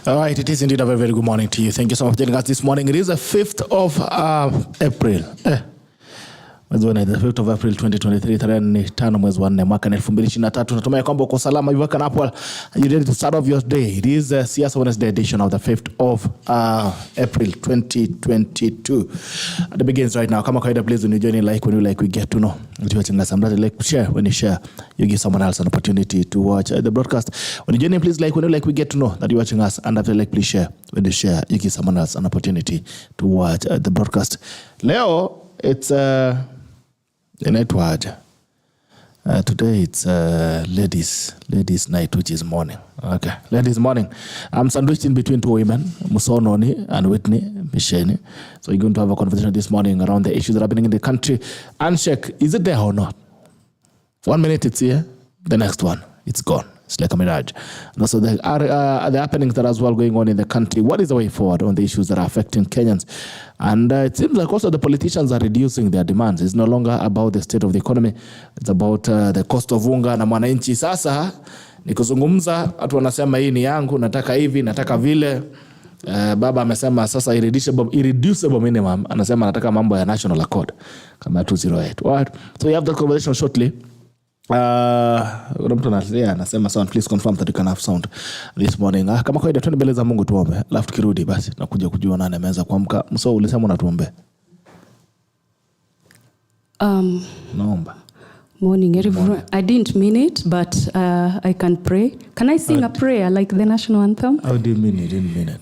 All right, it is indeed a very, very good morning to you. Thank you so much for joining us this morning. It is the 5th of April. Mwezi wa 5th of April 2023, tarehe 5 mwezi wa 4 mwaka 2023. Natumai kwamba uko salama. You wake up well. You ready to start off your day. It is Siasa Wednesday edition of the 5th of April 2022. It begins right now. Kama kawaida, please when you join in, like when you like, we get to know. If you're watching us, I'm like share. When you share, you give someone else an opportunity to watch the broadcast. When you join in, please like when you like, we get to know that you're watching us. And after like, please share. When you share, you give someone else an opportunity to watch the broadcast. Leo, it's today it's ladies night, which is morning. Okay, ladies morning. I'm sandwiched in between two women, Msoo, Noni, and Whitney, Micheni. So we're going to have a conversation this morning around the issues that are happening in the country. Handshake, is it there or not? 1 minute it's here, the next one it's gone. It's like a mirage. And also the happenings that are as well going on in the country. What is the way forward on the issues that are affecting Kenyans? And it seems like also the politicians are reducing their demands. It's no longer about the state of the economy. It's about the cost of unga na mwananchi. Sasa nikuzungumza watu wanasema hii ni yangu, nataka hivi, nataka vile. Baba amesema sasa irreducible minimum. Anasema nataka mambo ya national accord kama 208. Right? So we have that conversation shortly. Anasema sound, please confirm that you can have sound this morning. Kama kawaida twende mbele za Mungu tuombe, alafu tukirudi basi nakuja kujua nani ameweza kuamka. Msoo, ulisema unatuombe. Naomba. Morning everyone. I didn't mean it, but I can pray. Can I sing a prayer like the national anthem? How do you mean you didn't mean it?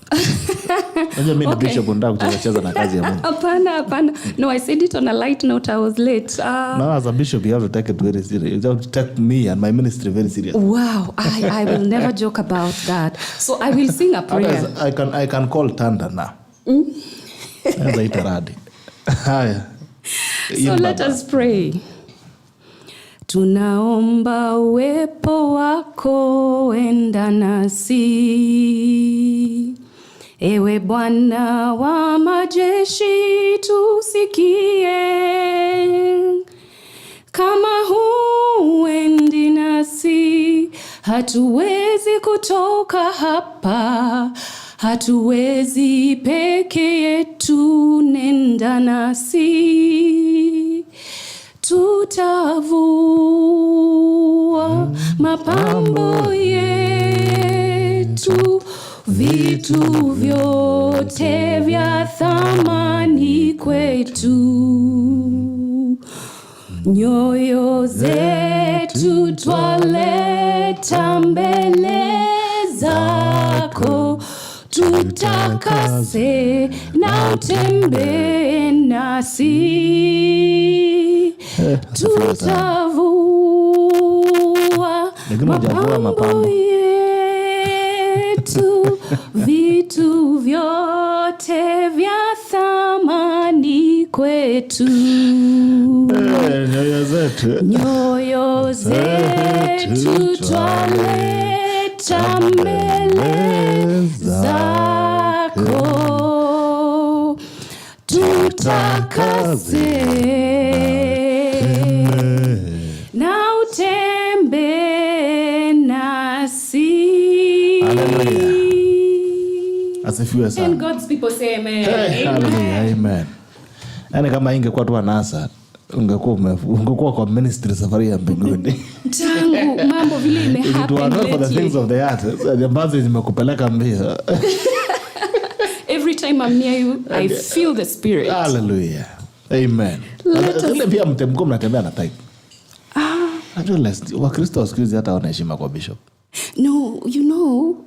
Unajua mimi ni bishop ndio kucheza na kazi ya Mungu. Hapana. No, I said it on a light note. I was late. No, as a bishop you have to take it very serious. You have to take me and my ministry very serious. Wow, I will never joke about that. So I will sing a prayer. I can call thunder now. As I taradi. So let us pray. Tunaomba uwepo wako enda nasi, ewe Bwana wa majeshi tusikie. Kama huendi nasi, hatuwezi kutoka hapa, hatuwezi peke yetu, nenda nasi. Tutavua mapambo yetu, vitu vyote vya thamani kwetu. Nyoyo zetu twaleta mbele zako, tutakase na utembee nasi. Tutavua mapambo yetu, vitu vyote vya thamani kwetu. Nyoyo zetu twaleta mbele zako, tutakase na utembe nasi. Hallelujah. Asifiwe sana. And God's people say amen. Hey, hallelujah, amen. Yani kama ingekuwa tu anasa, ungekuwa kwa ministry safari ya mbinguni. Tangu mambo vile imehappen lately. For the things of the earth, the baadhi zimekupeleka mbio. Every time I'm near you, I feel the spirit. Hallelujah. Amen. Ile pia mtemko mnatembea na type. Wakristo wasikilize hata wanaheshima kwa bishop. No, you know,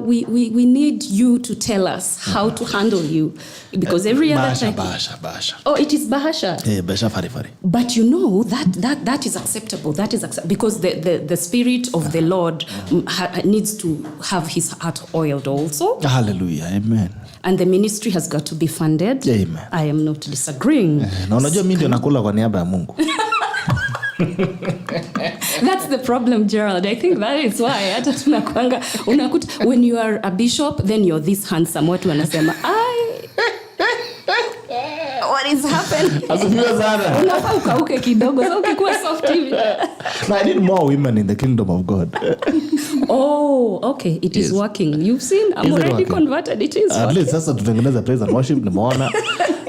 we need you to tell us how to handle you, because every other time. Bahasha. Oh, it is bahasha. Bahasha fari. But you know that is acceptable. That is because the spirit of the Lord needs to have his heart oiled also. Hallelujah, amen. And the ministry has got to be funded. Amen. I am not disagreeing. Na unajua mimi ndio nakula kwa niaba ya Mungu. That's the problem, Gerald. I think that is why hata tunakuanga unakuta when you are a bishop then you're this handsome, watu wanasema what is happening? Asifiwe sana. Unafaa ukauke kidogo. So ukikuwa soft hivi. No, I need more women in the kingdom of God. Oh, okay. It is working. You've seen? I'm already converted. It is At least sasa tutengeneza praise and worship. Nimeona.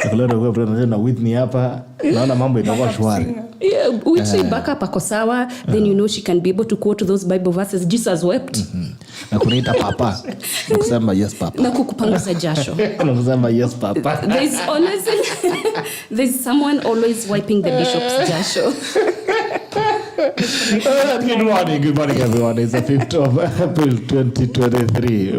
Nakuleta kwa na Whitney hapa. Naona mambo itakuwa shwari. Yeah, Whitney backup ako sawa. Then you know she can be able to quote those Bible verses. Jesus wept. Na kuniita papa. Na kusema yes papa. Na kukupangusa jasho. Na kusema yes papa. There's someone always wiping the bishop's jasho. Good morning everyone. It's the 5th of April 2023.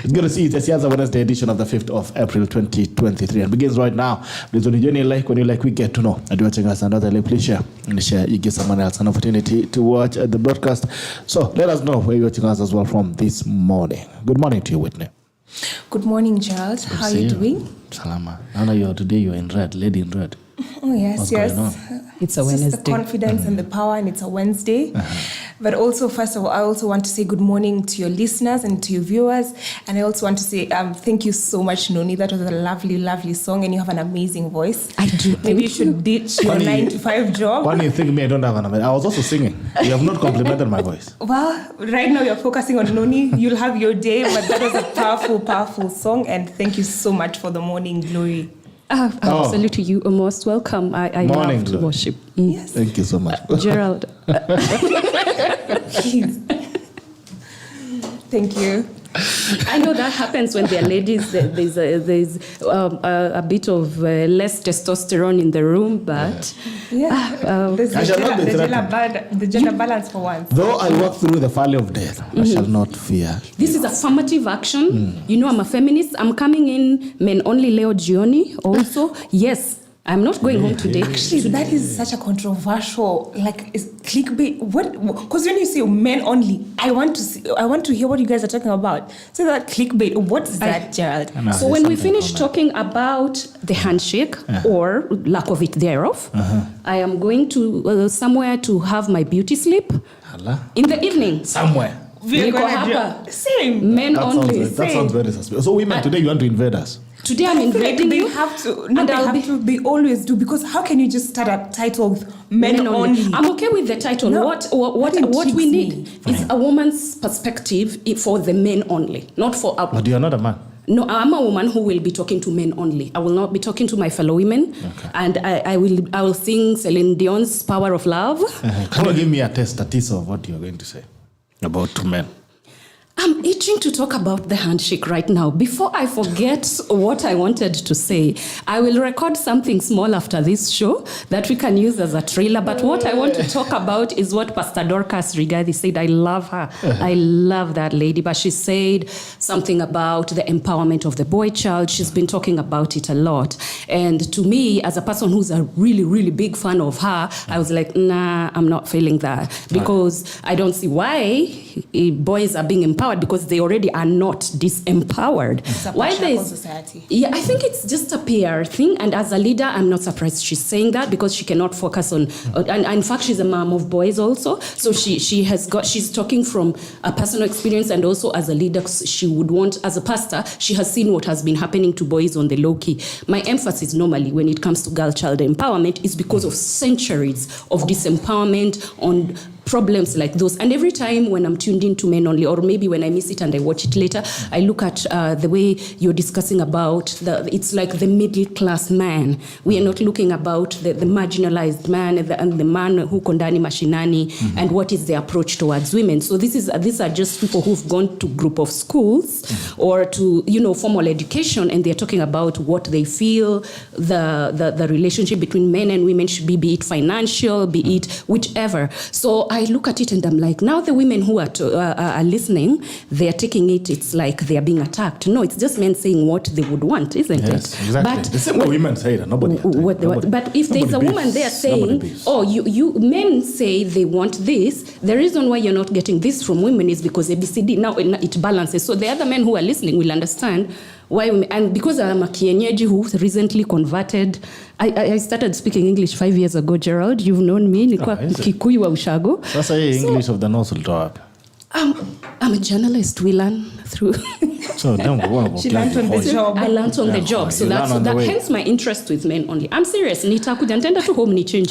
It's good to see you. It's the Siasa Wednesday edition of the 5th of April 2023 and begins right now. Please, when you like, we get to know. And watching us another, please share. And share, you give someone else an opportunity to watch the broadcast. So let us know where you're watching us as well from this morning. Good morning to you, Whitney. Good morning, Gerald. How are you doing? Salama. Now today you're in red, lady in red. Oh, yes, What's yes. going on? It's a Wednesday. Just the confidence and the power, and it's a Wednesday. But also, first of all, I also want to say good morning to your listeners and to your viewers. And I also want to say thank you so much, Noni. That was a lovely, lovely song, and you have an amazing voice. I do. Maybe you should ditch your 9-to-5 job. Why do you think me? I don't have an amazing. I was also singing. You have not complimented my voice. Well, right now you're focusing on Noni. You'll have your day, but that was a powerful, powerful song. And thank you so much for the morning glory. Absolutely, you are most welcome. I love to worship. Yes. Thank you so much. Gerald. Thank you. I know that happens when there are ladies. There's a bit of less testosterone in the room, but the gender balance for once. Though I walk through the valley of death, I shall not fear. This is affirmative action. You know, I'm a feminist. I'm coming in men only Leo Gioni also. Yes. I'm not going home today. Actually, that is such a controversial, is clickbait. What? Because when you say men only, I want to hear what you guys are talking about. So that clickbait. What is that, Gerald? So when we finish talking about the handshake or lack of it thereof, I am going to somewhere to have my beauty sleep in the evening. Somewhere. Same. Men only. That sounds very suspicious. So women today, you want to invade us? Today I'm invading you. They have to. No, they always do, because how can you just start a title with men only? I'm okay with the title. No, what we need is a woman's perspective for the men only, not for our. But you're not a man. No, I'm a woman who will be talking to men only. I will not be talking to my fellow women. Okay. And I will sing Celine Dion's Power of Love. Can you give me a taste of what you're going to say about two men? I'm itching to talk about the handshake right now. Before I forget what I wanted to say, I will record something small after this show that we can use as a trailer. But what I want to talk about is what Pastor Dorcas Rigathi said. I love her. I love that lady. But she said something about the empowerment of the boy child. She's been talking about it a lot. And to me, as a person who's a really, really big fan of her, I was like, nah, I'm not feeling that. Because I don't see why boys are being empowered, because they already are not disempowered. It's a patriarchal society. Yeah, I think it's just a PR thing. And as a leader, I'm not surprised she's saying that, because she cannot focus on. And in fact, she's a mom of boys also. So she's talking from a personal experience, and also as a leader, she would want, as a pastor, she has seen what has been happening to boys on the low key. My emphasis normally when it comes to girl-child empowerment is because of centuries of disempowerment on problems like those. And every time when I'm tuned into Men Only, or maybe when I miss it and I watch it later, I look at the way you're discussing about it's like the middle class man. We are not looking about the marginalized man and the man who kondani mashinani and what is the approach towards women. So these are just people who've gone to group of schools or to formal education, and they're talking about what they feel the relationship between men and women should be it financial, be it whichever. So I look at it and I'm like, now the women who are listening, they're taking it, it's like they're being attacked. No, it's just men saying what they would want, isn't it? Exactly. But the same way women say that, nobody. But if there's a woman there saying, you men say they want this, the reason why you're not getting this from women is because ABCD, now it balances. So the other men who are listening will understand why and because I'm a kienyeji who recently converted. I started speaking English 5 years ago, Gerald. You've known me. Nilikuwa Kikuyu wa Ushago. Sasa English of the North will draw up. I'm a journalist. We learn through. So then She learned on the job. I learned on the job. So that's hence my interest with men only. I'm serious. Nitakuja nitaenda to home ni change.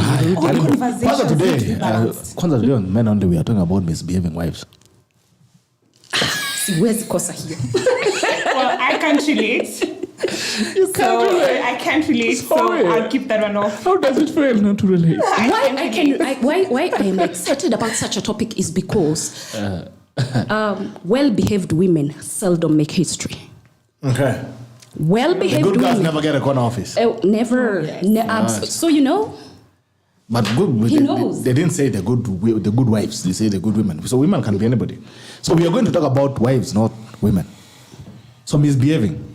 Kwanza today on Men Only we are talking about misbehaving wives. Siwezi kosa hiyo. Well, I can't relate. I can't relate, so I'll keep that one off. How does it feel not to relate? Why I am excited about such a topic is because well-behaved women seldom make history. Okay. Well-behaved good guys women never get a corner office. Never. So you know. But good. They didn't say the good wives. They say the good women. So women can be anybody. So we are going to talk about wives, not women. So misbehaving.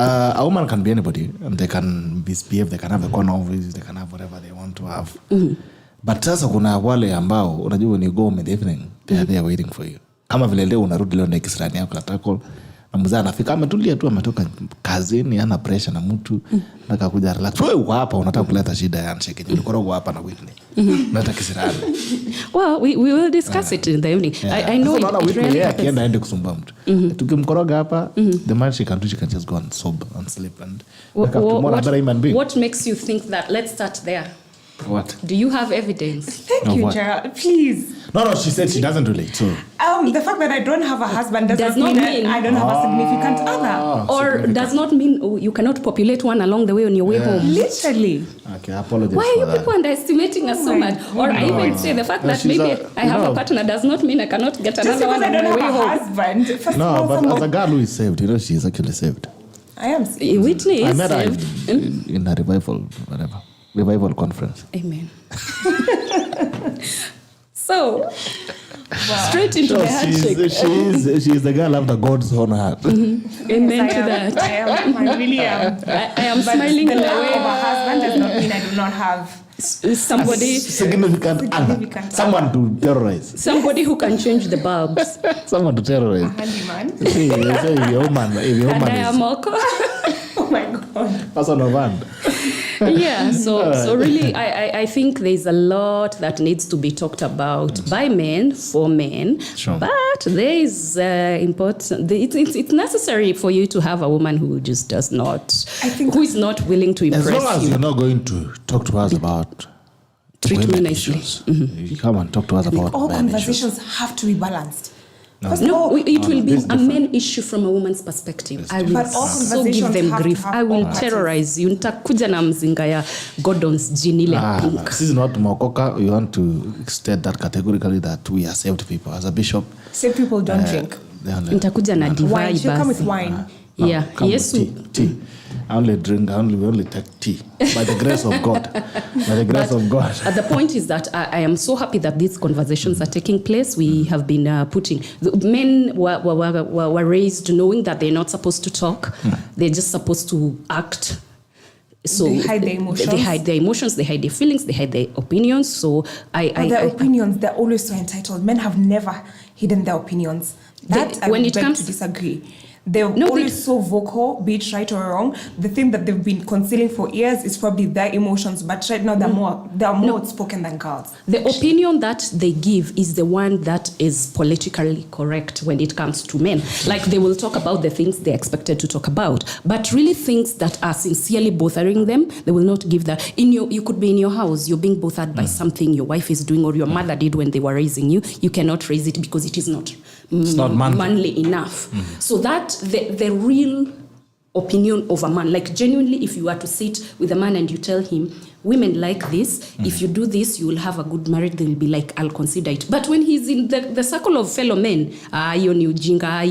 A woman can be anybody, and they can misbehave. They can have a corner office. They can have whatever they want to have. Mm-hmm. But sasa kuna wale ambao unajua when you go in the evening, they are there waiting for you. Kama vile leo unarudi leo na kisirani yako atako na mzee anafika ametulia tu ametoka kazini ana pressure na mtu nataka kuja relax. Wewe uko hapa unataka kuleta shida ya Handshake. Ulikorogo hapa na Whitney. Nataka kisirani. Well, we will discuss it in the evening. Yeah. I know it really happens. Akienda aende kusumbua mtu. Tukimkoroga hapa, the man she can just go and sob and sleep and what makes you think that? Let's start there. What? Do you have evidence? Thank you, Gerald. Please. No, she said she doesn't relate. So the fact that I don't have a husband does not mean I don't have a significant other. Or does not mean you cannot populate one along the way on your way home. Literally. Okay, I apologize. Why are you people underestimating us so much? Or I even say the fact that maybe I have a partner does not mean I cannot get another one on my way home. Husband. But as a girl who is saved, she is actually saved. I am saved. Whitney is I met saved. her in a revival conference. Amen. So, straight into the handshake. She is the girl after God's own heart. Mm-hmm. Amen to that. I really am. I am smiling in the way of a husband does not mean I do not have somebody significant someone to terrorize. Somebody who can change the bulbs. Someone to terrorize. A handyman. See, if your woman is. Oh my God. Person of hand. Yeah, so really, I think there's a lot that needs to be talked about by men for men. Sure. But there is important. It's necessary for you to have a woman who just does not, who is not willing to impress you. As long as you're not going to talk to us about treat me nicely. Issues, you come and talk to us about all conversations issues. Have to be balanced. No, it will be a main issue from a woman's perspective. I will so give them grief. I will terrorize you. Nitakuja na mzinga ya Gordon's gin ile pink. This is not Mokoka. We want to state that categorically that we are saved people. As a bishop, saved people don't drink. Nitakuja na divai basi. Wine, come with wine. Yeah, yes. Tea. We only take tea. By the grace of God. By the grace of God. The point is that I am so happy that these conversations are taking place. We have been putting... The men were raised knowing that they're not supposed to talk. They're just supposed to act. So they hide their emotions. They hide their emotions. They hide their feelings. They hide their opinions. So their opinions, they're always so entitled. Men have never hidden their opinions. I beg to disagree. They're always so vocal, be it right or wrong. The thing that they've been concealing for years is probably their emotions, but right now they're more outspoken than girls. The opinion that they give is the one that is politically correct when it comes to men. Like they will talk about the things they're expected to talk about, but really things that are sincerely bothering them, they will not give that. You could be in your house, you're being bothered by something your wife is doing or your mother did when they were raising you. You cannot raise it because it is not manly enough. So that the real opinion of a man, like genuinely, if you were to sit with a man and you tell him, women like this, if you do this, you will have a good marriage, they'll be like, I'll consider it. But when he's in the circle of fellow men, you're new jinga,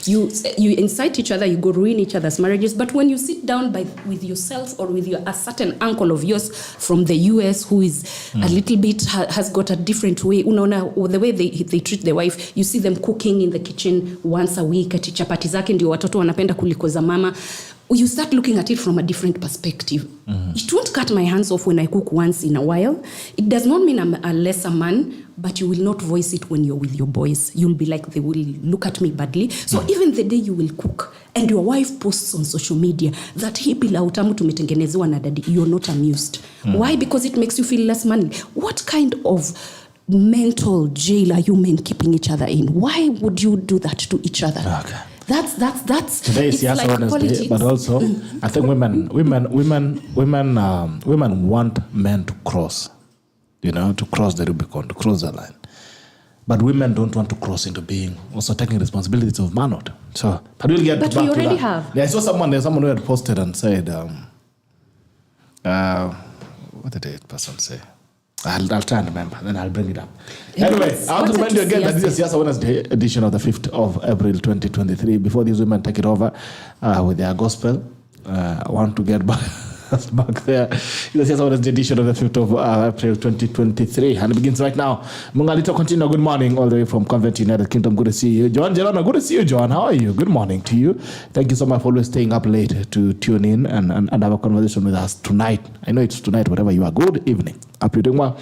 you incite each other, you go ruin each other's marriages. But when you sit down with yourself or with a certain uncle of yours from the US who is a little bit, has got a different way, or the way they treat their wife, you see them cooking in the kitchen once a week, ati chapati zake ndio watoto wanapenda kuliko za mama. You start looking at it from a different perspective. It won't cut my hands off when I cook once in a while. It does not mean I'm a lesser man, but you will not voice it when you're with your boys. You'll be like, they will look at me badly. So even the day you will cook and your wife posts on social media that hii pila utamu tumetengenezewa na daddy, you're not amused. Why? Because it makes you feel less manly. What kind of mental jail are you men keeping each other in? Why would you do that to each other? Okay. That's Today is Siasa Wednesday, politics. but also I think women want men to cross, to cross the Rubicon, to cross the line. But women don't want to cross into being also taking responsibilities of manhood. So, but we'll get back to that. But we already have. Yeah, I saw someone who had posted and said, what did the person say? I'll try and remember, then I'll bring it up. Anyway, I want to remind you again that this is Siasa Wednesday edition of the 5th of April 2023. Before these women take it over with their gospel, I want to get back there. This is Siasa Wednesday edition of the 5th of April 2023. And it begins right now. Mungalito continue. Good morning, all the way from Convent United Kingdom. Good to see you. John Gerona, good to see you, John. How are you? Good morning to you. Thank you so much for always staying up late to tune in and have a conversation with us tonight. I know it's tonight, wherever you are. Good evening. Hope you're doing well.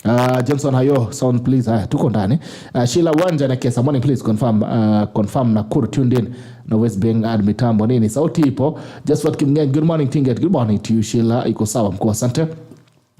Johnson Hayo, sound please. Tuko ndani. Sheila Wanja na Kesa, morning please confirm Nakuru tuned in. No West Bank ad mitambo nini. Sauti ipo. Just what Kimgen, good morning Tinget. Good morning to you Sheila. Iko sawa mkuu, asante.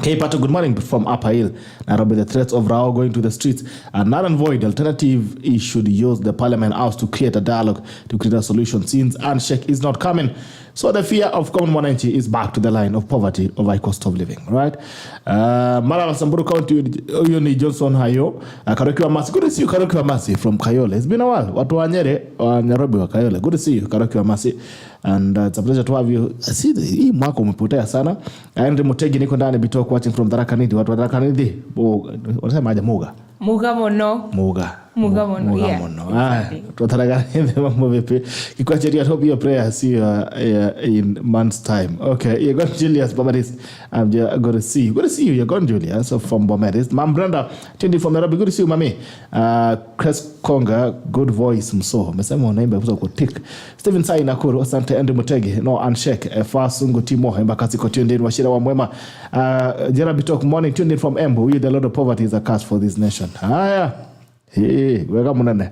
Hey Pato, good morning from Upper Hill. Nairobi, the threats of Rao going to the streets are null and void. Alternative, he should use the Parliament House to create a dialogue, to create a solution since Handshake is not coming. So the fear of common humanity is back to the line of poverty, of high cost of living, right? Marala Samburu County, Uyuni Johnson Hayo, Karokiwa Masi. Good to see you, Karokiwa Masi from Kayole. It's been a while. Watu wanyere, Nairobi wa Kayole. Good to see you, Karokiwa Masi. And it's a pleasure to have you. See, hii mwaka umepotea sana. Henry Mutegi niko ndani Bitok watching from Tharaka Nithi. Watu wa Tharaka Nithi, wanasema aje Muga? Muga mono. Yeah. Mambo vipi? Kikwacheri, I hope your prayer see you in months time. Okay, you're gone Julius Bomaris. I'm just going to see you. Good to see you. You're gone Julius from Bomaris. Mam Brenda, tuned in from Nairobi. Good to see you, mami. Chris Konga, good voice Msoo. Mesema unaimba kutoka tick. Stephen Sai Nakuru, asante Andrew Mutegi. No Handshake. Fasungu Timo Embakasi ko tuned in. Washira wa mwema. Gerald Bitok, morning tuned in from Embu. We the Lord of poverty is a curse for this nation. Haya. Hey, welcome munane.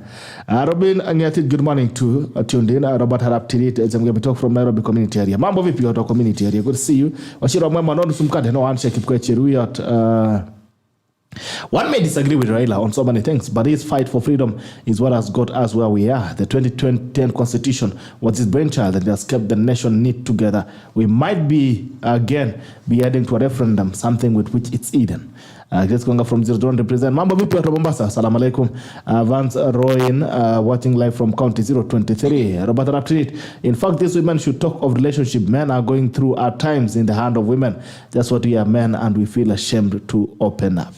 Robin Angiatit, good morning to tuned in. Robert Harap Tirit, Azimio Leader from Nairobi community area. Mambo vipi watu community area? Good to see you. Washira mwema Noni sumkade no Handshake Kipkwecheru at one may disagree with Raila on so many things, but his fight for freedom is what has got us where we are. The 2010 constitution was his brainchild and has kept the nation knit together. We might be heading to a referendum, something with which it's Eden. Let's go from Zero to represent. Mambo vipi watu Mombasa? Assalamu alaikum. Vance Royin, watching live from County 023. Robert Raptrit. In fact, these women should talk of relationship. Men are going through hard times in the hand of women. That's what we are men, and we feel ashamed to open up.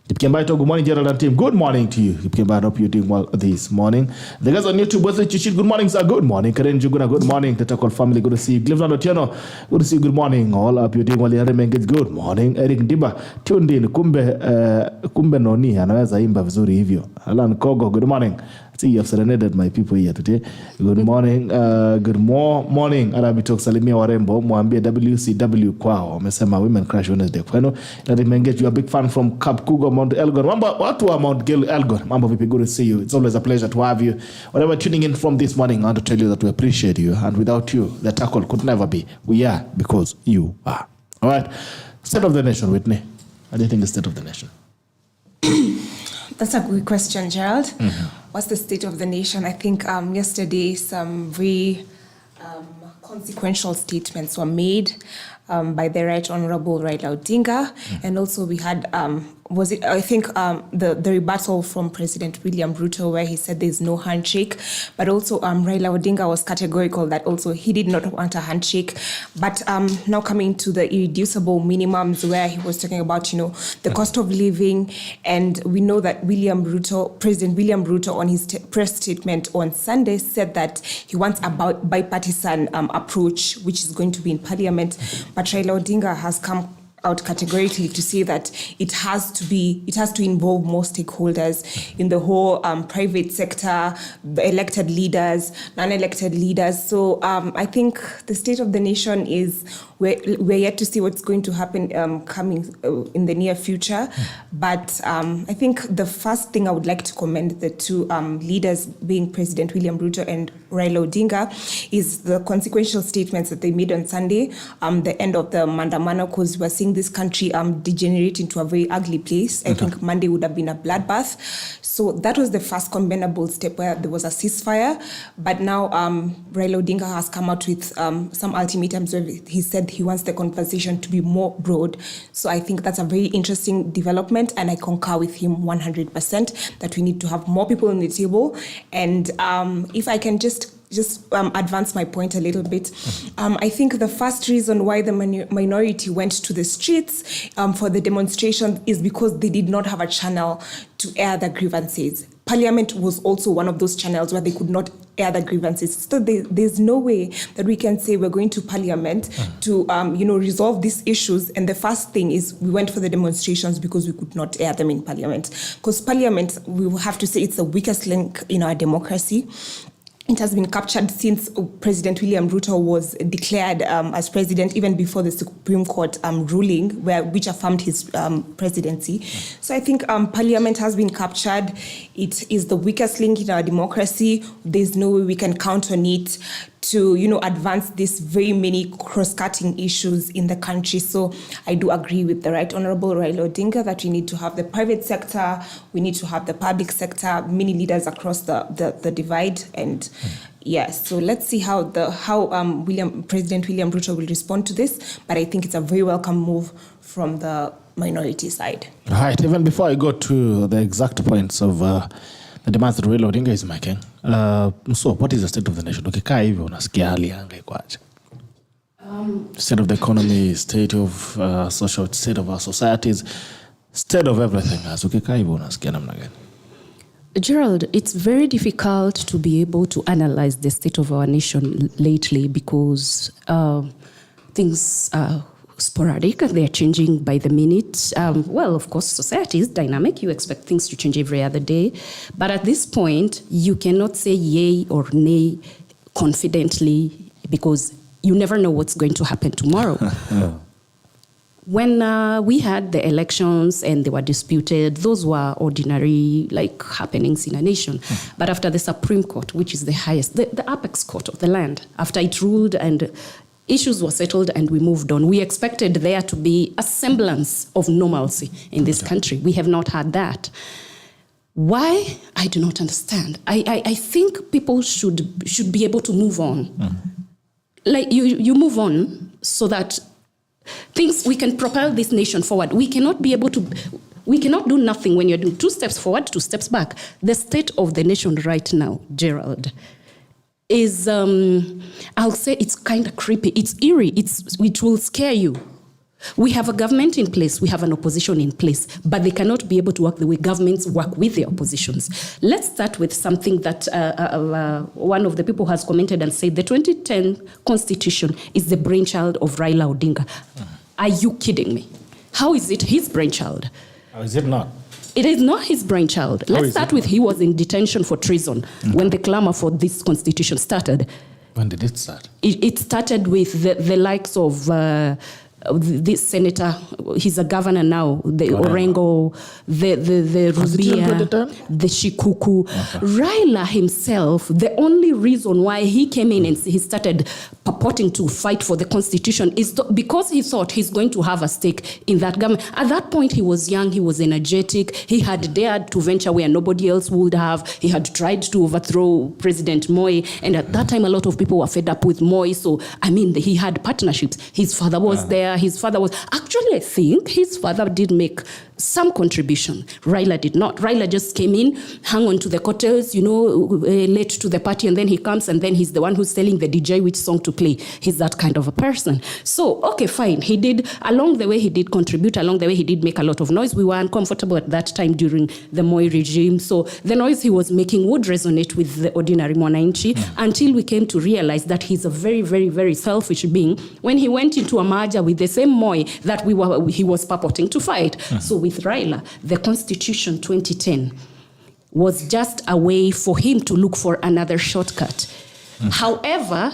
Good morning, Gerald and team. Good morning to you. I hope you're doing well this morning. The guys on YouTube, good morning, sir. Good morning. Karen Juguna, good morning. The Takol family, good to see you. Clifton Otieno, good to see you. Good morning. All up you're doing well. Good morning. Eric Ndiba, tuned in. Kumbe Noni, anaweza imba vizuri hivyo. Alan Kogo, good morning. See, you have serenaded my people here today. Good morning. Good morning. Bitok salimia warembo. Mwambie WCW kwao. Wamesema Women Crash Wednesday. Kwenu. Let me engage you. A big fan from Kapkugo, Mount Elgon. Watu wa Mount Elgon. Mambo vipi, good to see you. It's always a pleasure to have you. Whatever tuning in from this morning, I want to tell you that we appreciate you. And without you, the tackle could never be. We are because you are. All right. State of the nation, Whitney. What do you think the state of the nation? That's a good question, Gerald. Mm-hmm. What's the state of the nation? I think yesterday some very consequential statements were made by the Right Honorable Raila Odinga. Mm-hmm. And also we had, the rebuttal from President William Ruto where he said there's no handshake. But also Raila Odinga was categorical that also he did not want a handshake. But now coming to the irreducible minimums where he was talking about, the cost of living. And we know that President William Ruto on his press statement on Sunday said that he wants a bipartisan approach, which is going to be in Parliament. But Raila Odinga has come out categorically to say that it has to involve more stakeholders in the whole private sector, elected leaders, non-elected leaders. So I think the state of the nation is we're yet to see what's going to happen coming in the near future. But I think the first thing I would like to commend the two leaders, being President William Ruto and Raila Odinga, is the consequential statements that they made on Sunday, the end of the Mandamano, because we're seeing this country degenerate into a very ugly place. I think Monday would have been a bloodbath. So that was the first commendable step where there was a ceasefire. But now Raila Odinga has come out with some ultimatums where he said he wants the conversation to be more broad. So I think that's a very interesting development, and I concur with him 100% that we need to have more people on the table. And if I can just advance my point a little bit. I think the first reason why the minority went to the streets for the demonstration is because they did not have a channel to air their grievances. Parliament was also one of those channels where they could not air their grievances. So there's no way that we can say we're going to Parliament to resolve these issues. And the first thing is we went for the demonstrations because we could not air them in Parliament. Because Parliament, we will have to say it's the weakest link in our democracy. It has been captured since President William Ruto was declared as president, even before the Supreme Court ruling, which affirmed his presidency. So I think Parliament has been captured. It is the weakest link in our democracy. There's no way we can count on it to, advance these very many cross-cutting issues in the country. So I do agree with the Right Honourable Raila Odinga that we need to have the private sector, we need to have the public sector, many leaders across the divide. And yes, so let's see how President William Ruto will respond to this. But I think it's a very welcome move from the minority side. Right. Even before I go to the exact points of the demands that Raila Odinga is making, Msoo, what is the state of the nation? Ukikaa hivyo unasikia hali anga ikoaje? State of the economy, state of social, state of our societies, state of everything. As ukikaa hivyo unasikia namna gani? Gerald, it's very difficult to be able to analyze the state of our nation lately because things are sporadic. They're changing by the minute. Well, of course, society is dynamic. You expect things to change every other day. But at this point, you cannot say yay or nay confidently because you never know what's going to happen tomorrow. When we had the elections and they were disputed, those were ordinary happenings in a nation. But after the Supreme Court, which is the highest, the apex court of the land, after it ruled and issues were settled and we moved on, we expected there to be a semblance of normalcy in this country. We have not had that. Why? I do not understand. I think people should be able to move on. You move on so that we can propel this nation forward. We cannot do nothing when you're doing 2 steps forward, 2 steps back. The state of the nation right now, Gerald, is, I'll say it's kind of creepy. It's eerie. It will scare you. We have a government in place. We have an opposition in place. But they cannot be able to work the way governments work with their oppositions. Let's start with something that one of the people has commented and said, the 2010 Constitution is the brainchild of Raila Odinga. Are you kidding me? How is it his brainchild? How is it not? It is not his brainchild. Let's start with he was in detention for treason when the clamor for this constitution started. When did it start? It started with the likes of this senator. He's a governor now. The Orengo, the Rubia, the Shikuku. Okay. Raila himself, the only reason why he came in and he started purporting to fight for the constitution is because he thought he's going to have a stake in that government. At that point, he was young, he was energetic, he had dared to venture where nobody else would have. He had tried to overthrow President Moi, and at that time, a lot of people were fed up with Moi. So, he had partnerships. His father was there. Actually, I think his father did make some contribution. Raila did not. Raila just came in, hung on to the coattails, late to the party, and then he comes, and then he's the one who's telling the DJ which song to play. He's that kind of a person. So, okay, fine. He did, along the way, he did contribute. Along the way, he did make a lot of noise. We were uncomfortable at that time during the Moi regime. So, the noise he was making would resonate with the ordinary mwananchi until we came to realize that he's a very, very, very selfish being when he went into a merger with the same Moi that he was purporting to fight. So, with Raila, the Constitution 2010 was just a way for him to look for another shortcut. However,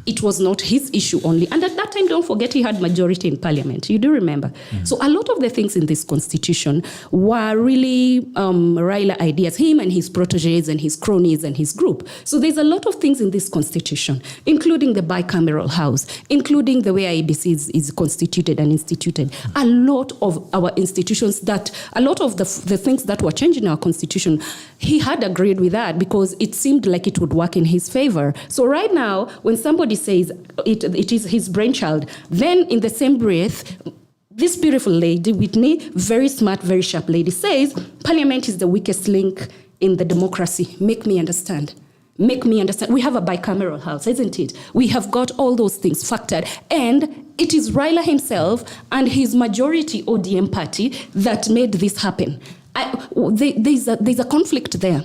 it was not his issue only. And at that time, don't forget, he had majority in parliament. You do remember. So a lot of the things in this constitution were really Raila ideas, him and his proteges and his cronies and his group. So there's a lot of things in this constitution, including the bicameral house, including the way IEBC is constituted and instituted. A lot of our institutions a lot of the things that were changed in our constitution, he had agreed with that because it seemed like it would work in his favor. So right now, when somebody says it is his brainchild, then in the same breath, this beautiful lady, Whitney, very smart, very sharp lady, says parliament is the weakest link in the democracy. Make me understand. Make me understand. We have a bicameral house, isn't it? We have got all those things factored. And it is Raila himself and his majority ODM party that made this happen. There's a conflict there.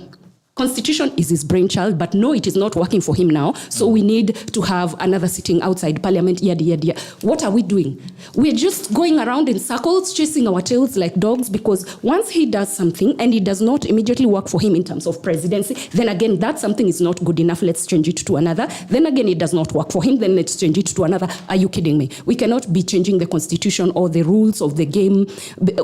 Constitution is his brainchild, but no, it is not working for him now. So we need to have another sitting outside parliament, yada, yada, yada. What are we doing? We're just going around in circles, chasing our tails like dogs, because once he does something and it does not immediately work for him in terms of presidency, then again, that something is not good enough. Let's change it to another. Then again, it does not work for him. Then let's change it to another. Are you kidding me? We cannot be changing the constitution or the rules of the game,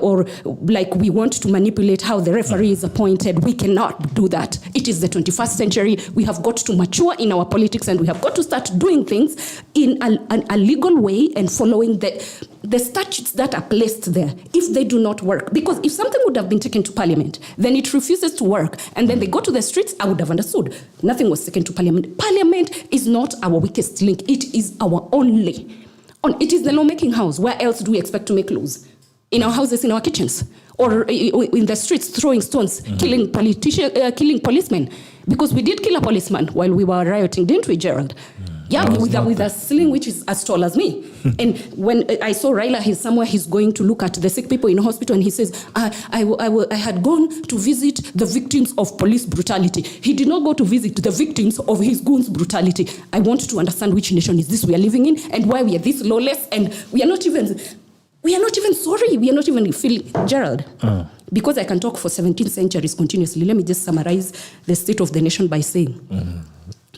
or like we want to manipulate how the referee is appointed. We cannot do that. It is the 21st century. We have got to mature in our politics, and we have got to start doing things in a legal way and following the statutes that are placed there if they do not work. Because if something would have been taken to parliament, then it refuses to work, and then they go to the streets, I would have understood. Nothing was taken to parliament. Parliament is not our weakest link. It is our only. It is the lawmaking house. Where else do we expect to make laws? In our houses, in our kitchens, or in the streets, throwing stones, killing policemen. Because we did kill a policeman while we were rioting, didn't we, Gerald? Yeah, with a sling which is as tall as me. And when I saw Raila, he's going to look at the sick people in hospital, and he says, I had gone to visit the victims of police brutality. He did not go to visit the victims of his goons' brutality. I want to understand which nation is this we are living in, and why we are this lawless, and we are not even sorry. We are not even feeling, Gerald. Because I can talk for 17 centuries continuously, let me just summarize the state of the nation by saying,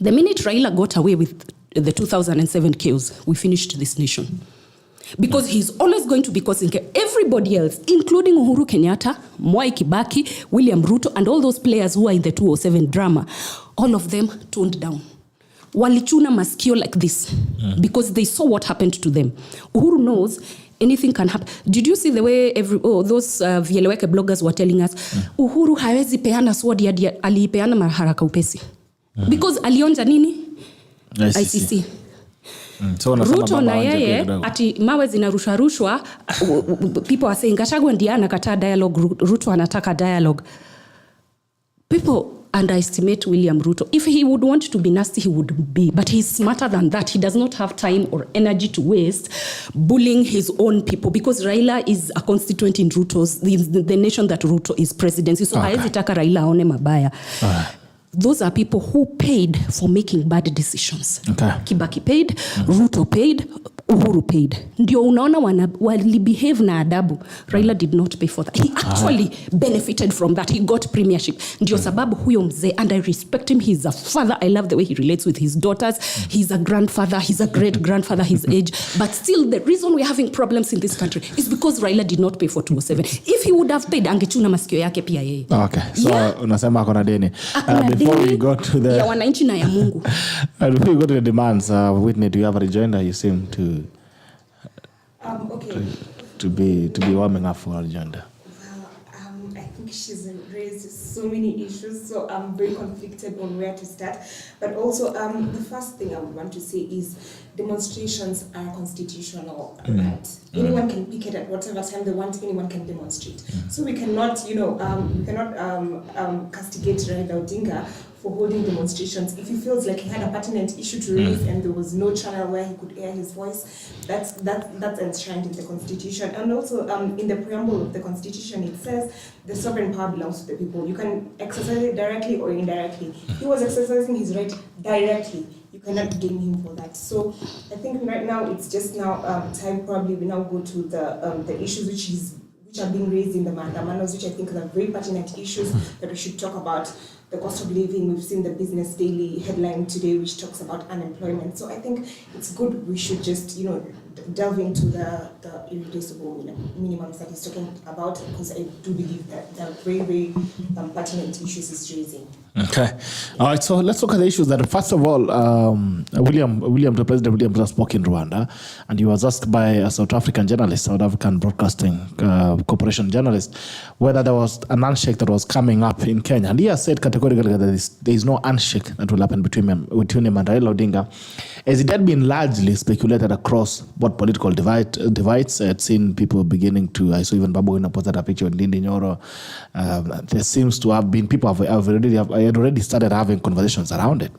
the minute Raila got away with the 2007 chaos, we finished this nation. Because he's always going to be causing everybody else, including Uhuru Kenyatta, Mwai Kibaki, William Ruto, and all those players who are in the 2007 drama, all of them toned down. Walichuna maskio like this, because they saw what happened to them. Uhuru knows anything can happen. Did you see the way those Vieleweke bloggers were telling us, Uhuru hawezi peana sword ya alipeana maharaka upesi. Because alionja nini? ICC. So Ruto na yeye ati mawe zinarushwa people are saying Gachagua ndiye anakataa dialogue, Ruto anataka dialogue. People underestimate William Ruto. If he would want to be nasty, he would be. But he's smarter than that. He does not have time or energy to waste bullying his own people, because Raila is a constituent in Ruto's, the nation that Ruto is presidency. So haezi taka Raila aone mabaya. Those are people who paid for making bad decisions. Kibaki paid, Ruto paid, Uhuru paid. Ndio unaona walibehave na adabu. Raila did not pay for that. He actually benefited from that. He got premiership. Ndio sababu huyo mzee, and I respect him. He's a father. I love the way he relates with his daughters. He's a grandfather. He's a great-grandfather his age. But still, the reason we're having problems in this country is because Raila did not pay for 207. If he would have paid, angechuna masikio yake pia yeye. Okay. So, unasema akona deni. Before we go to the... ya wananchi na ya Mungu. Before we go to the demands, Whitney, do you have a rejoinder? You seem to... to be warming up for our agenda. Well, I think she's raised so many issues, so I'm very conflicted on where to start. But also, the first thing I would want to say is demonstrations are constitutional, right? Anyone can picket at whatever time they want. Anyone can demonstrate. So we cannot, castigate Raila Odinga for holding demonstrations. If he feels like he had a pertinent issue to raise and there was no channel where he could air his voice, that's enshrined in the Constitution. And also in the preamble of the Constitution, it says the sovereign power belongs to the people. You can exercise it directly or indirectly. He was exercising his right directly. You cannot blame him for that. So I think right now it's just now time probably we now go to the issues which are being raised in the mandamas, which I think are very pertinent issues that we should talk about. the cost of living. We've seen the Business Daily headline today, which talks about unemployment. So I think it's good. We should just, delve into the irreducible minimums that he's talking about, because I do believe that they're very, very pertinent issues he's raising. Okay. All right. So let's look at the issues that, first of all, President William spoke in Rwanda, and he was asked by a South African journalist, South African Broadcasting Corporation journalist, whether there was an handshake that was coming up in Kenya. And he has said categorically that there is no handshake that will happen between him and Raila Odinga, as it had been largely speculated across what political divides. I had seen people beginning to, I saw even Babu Wina posted a picture with Ndindi Nyoro. There seems to have been, people had already started having conversations around it.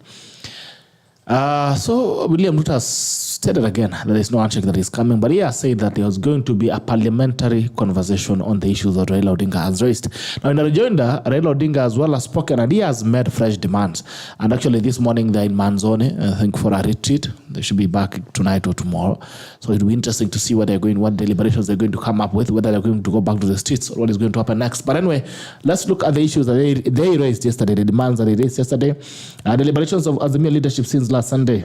So William Ruto has stated again that there is no handshake that is coming, but he has said that there was going to be a parliamentary conversation on the issues that Raila Odinga has raised. Now in the rejoinder, Raila Odinga as well has spoken, and he has made fresh demands. And actually this morning they're in Msoo, I think, for a retreat. They should be back tonight or tomorrow. So it'll be interesting to see what deliberations they're going to come up with, whether they're going to go back to the streets or what is going to happen next. But anyway, let's look at the issues that they raised yesterday, the demands that they raised yesterday. Deliberations of Azimio leadership since last Sunday.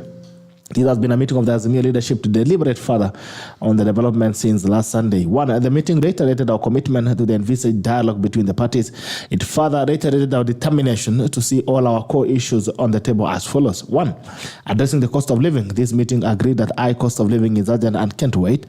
There has been a meeting of the Azimio leadership to deliberate further on the development since last Sunday. One, the meeting reiterated our commitment to the envisaged dialogue between the parties. It further reiterated our determination to see all our core issues on the table as follows. One, addressing the cost of living. This meeting agreed that high cost of living is urgent and can't wait.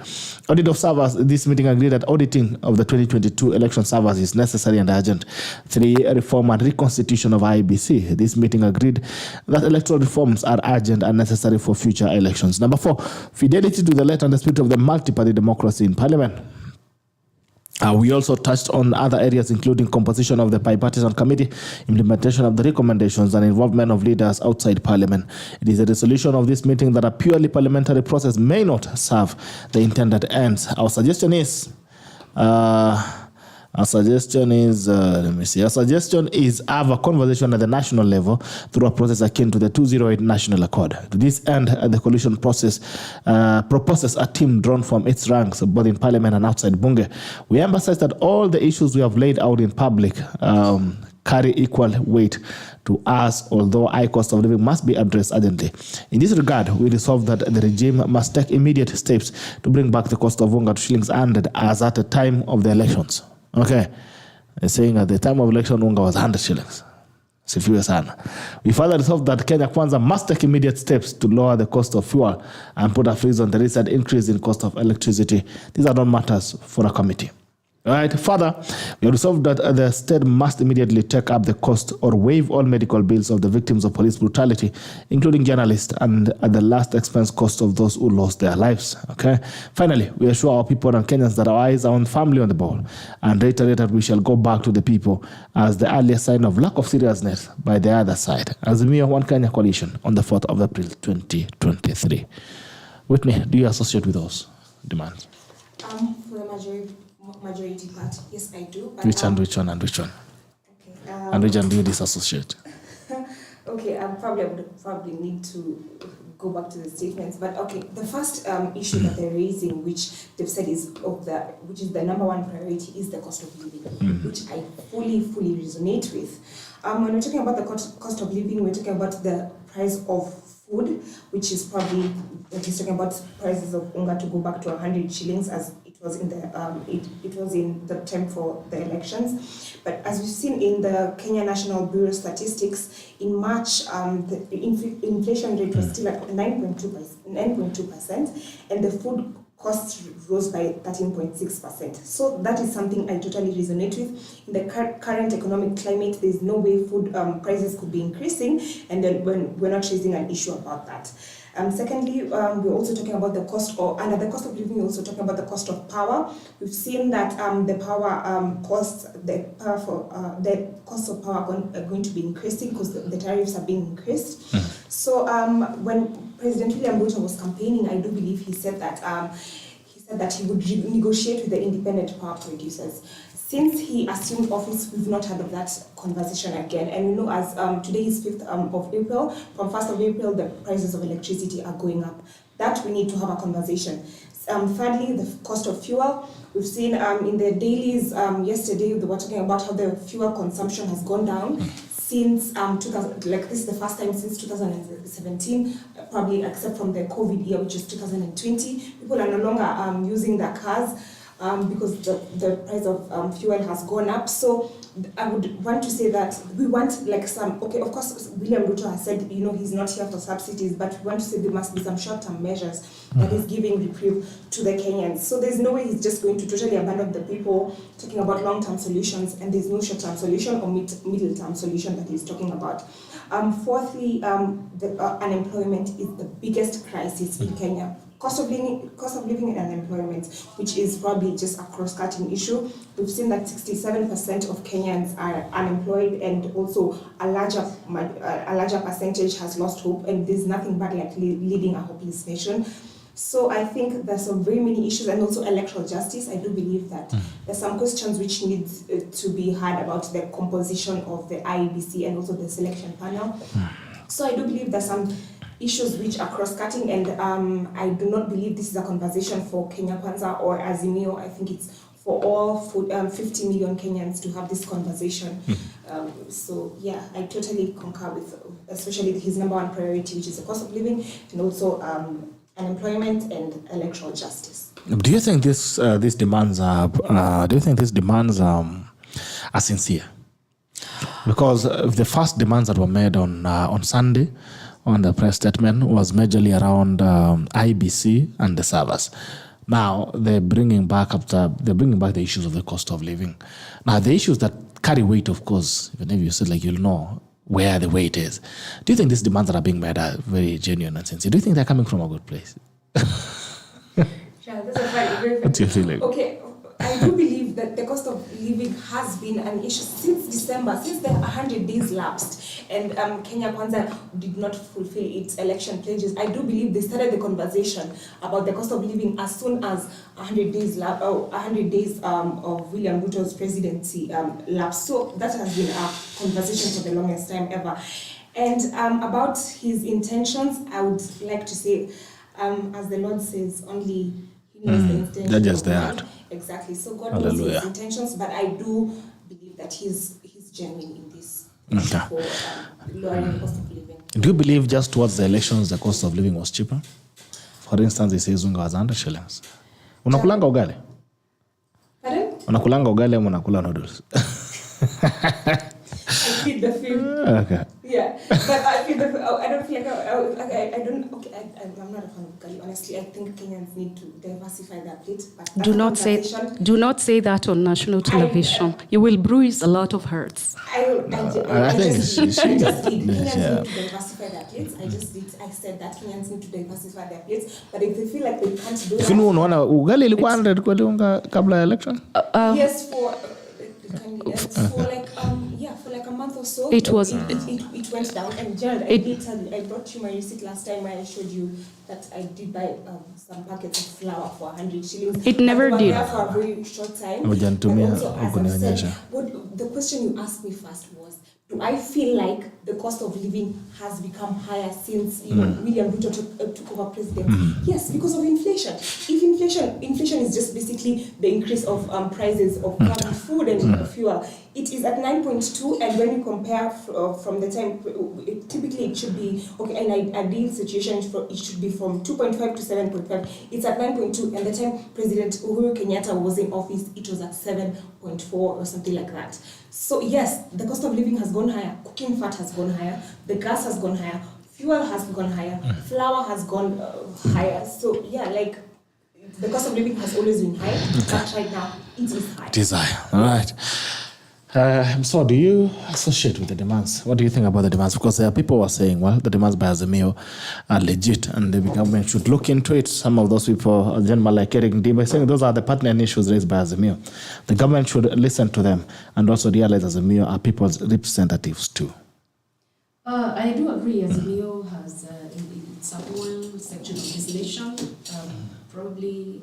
Audit of servers. This meeting agreed that auditing of the 2022 election servers is necessary and urgent. Three, reform and reconstitution of IEBC. This meeting agreed that electoral reforms are urgent and necessary for future elections. Number four, fidelity to the letter and the spirit of the multi-party democracy in Parliament. We also touched on other areas, including composition of the Bipartisan Committee, implementation of the recommendations, and involvement of leaders outside Parliament. It is a resolution of this meeting that a purely parliamentary process may not serve the intended ends. Our suggestion is have a conversation at the national level through a process akin to the 208 National Accord. To this end, the coalition process proposes a team drawn from its ranks, both in Parliament and outside Bunge. We emphasize that all the issues we have laid out in public carry equal weight to us, although high cost of living must be addressed urgently. In this regard, we resolve that the regime must take immediate steps to bring back the cost of unga to shillings 100 as at the time of the elections. Okay, they're saying at the time of election, unga was 100 shillings. We further resolve that Kenya Kwanza must take immediate steps to lower the cost of fuel and put a freeze on the recent increase in cost of electricity. These are not matters for a committee. All right. Further, we resolved that the state must immediately take up the cost or waive all medical bills of the victims of police brutality, including journalists, and at the last expense cost of those who lost their lives. Okay. Finally, we assure our people and Kenyans that our eyes are on firmly on the ball, and reiterate that we shall go back to the people as the earliest sign of lack of seriousness by the other side. Azimio One Kenya Coalition on the 4th of April 2023. Whitney, do you associate with those demands? For the majority part, yes, I do. But, which one? Okay, and which one do you disassociate? Okay, I would need to go back to the statements. But okay, the first issue that they're raising, which they've said which is the number one priority, is the cost of living, which I fully resonate with. When we're talking about the cost of living, we're talking about the price of food, which is probably, he's talking about prices of unga to go back to 100 shillings as it was in the time for the elections. But as we've seen in the Kenya National Bureau statistics, in March, the inflation rate was still at 9.2%, and the food costs rose by 13.6%. So that is something I totally resonate with. In the current economic climate, there's no way food prices could be increasing, and then when we're not raising an issue about that. Secondly, we're also talking about the cost, under the cost of living, we're also talking about the cost of power. We've seen that the costs of power are going to be increasing because the tariffs are being increased. So when President William Ruto was campaigning, I do believe he said that he would negotiate with the independent power producers. Since he assumed office, we've not heard of that conversation again. And you know, as today is 5th of April, from 1st of April, the prices of electricity are going up. That we need to have a conversation. Thirdly, the cost of fuel. We've seen in the dailies yesterday, they were talking about how the fuel consumption has gone down. since 2000, like this is the first time since 2017, probably except from the COVID year, which is 2020. People are no longer using their cars because the price of fuel has gone up. So I would want to say that we want like some, okay, of course, William Ruto has said, he's not here for subsidies, but we want to say there must be some short-term measures that is giving reprieve to the Kenyans. So there's no way he's just going to totally abandon the people, talking about long-term solutions, and there's no short-term solution or middle-term solution that he's talking about. Fourthly, the unemployment is the biggest crisis in Kenya. Cost of living and unemployment, which is probably just a cross-cutting issue. We've seen that 67% of Kenyans are unemployed, and also a larger percentage has lost hope, and there's nothing bad like leading a hopeless nation. So I think there's some very many issues, and also electoral justice. I do believe that there's some questions which need to be heard about the composition of the IEBC and also the selection panel. So I do believe there's some issues which are cross-cutting, and I do not believe this is a conversation for Kenya Kwanza or Azimio. I think it's for all 50 million Kenyans to have this conversation. So yeah, I totally concur with, especially his number one priority, which is the cost of living, and also unemployment and electoral justice. Do you think these demands are? Do you think these demands are sincere? Because the first demands that were made on Sunday, on the press statement, was majorly around IBC and the servers. Now they're bringing back the issues of the cost of living. Now the issues that carry weight, of course, even if you said like you'll know where the weight is. Do you think these demands that are being made are very genuine and sincere? Do you think they're coming from a good place? Yeah, that's a very What's your feeling? Okay, I do believe that the cost of living has been an issue since December, since the 100 days lapsed, and Kenya Kwanza did not fulfill its election pledges. I do believe they started the conversation about the cost of living as soon as 100 days of William Ruto's presidency lapsed. So that has been a conversation for the longest time ever. And about his intentions, I would like to say, as the Lord says, only He knows the intentions. Judges the heart. Exactly. So God Hallelujah. knows his intentions, but I do believe that he's genuine in this for lowering the cost of living. Do you believe just towards the elections the cost of living was cheaper? For instance, he says unga was 100 shillings. Unakulanga ugali? Pardon? Unakulanga ugali ama unakula noodles? I feed the field. Okay. Yeah, but I feel that I don't feel like I'm not a fan of ugali. Honestly, I think Kenyans need to diversify their plate. But Do not say that on national television. You will bruise a lot of hearts. I think just did. Kenyans need yeah. to diversify their plates. I said that Kenyans need to diversify their plates. But if they feel like they can't do If you unaona ugali ilikuwa 100 kweli unga kabla ya election? Yes, for like a month or so. It was. It went down. And Gerald, I did tell you, I brought you my receipt last time where I showed you that I did buy some packets of flour for 100 shillings. It never did. There for a very short time. And also, as I said, the question you asked me first was, do I feel like the cost of living has become higher since William Ruto took over presidency? Yes, because of inflation. If inflation is just basically the increase of prices of food and fuel, it is at 9.2, and when you compare from the time, typically it should be, okay, in an ideal situation, it should be from 2.5 to 7.5. It's at 9.2, and the time President Uhuru Kenyatta was in office, it was at 7.4 or something like that. So yes, the cost of living has gone higher, cooking fat has gone higher, the gas has gone higher, fuel has gone higher, flour has gone higher. So yeah, like the cost of living has always been high, but right now it is high. It is high. All right. So do you associate with the demands? What do you think about the demands? Because people were saying, well, the demands by Azimio are legit and the government should look into it. Some of those people, gentlemen like Eric Ndimba, saying those are the pertinent issues raised by Azimio. The government should listen to them and also realize Azimio are people's representatives too. I do agree. Azimio has it's a whole section of this nation, probably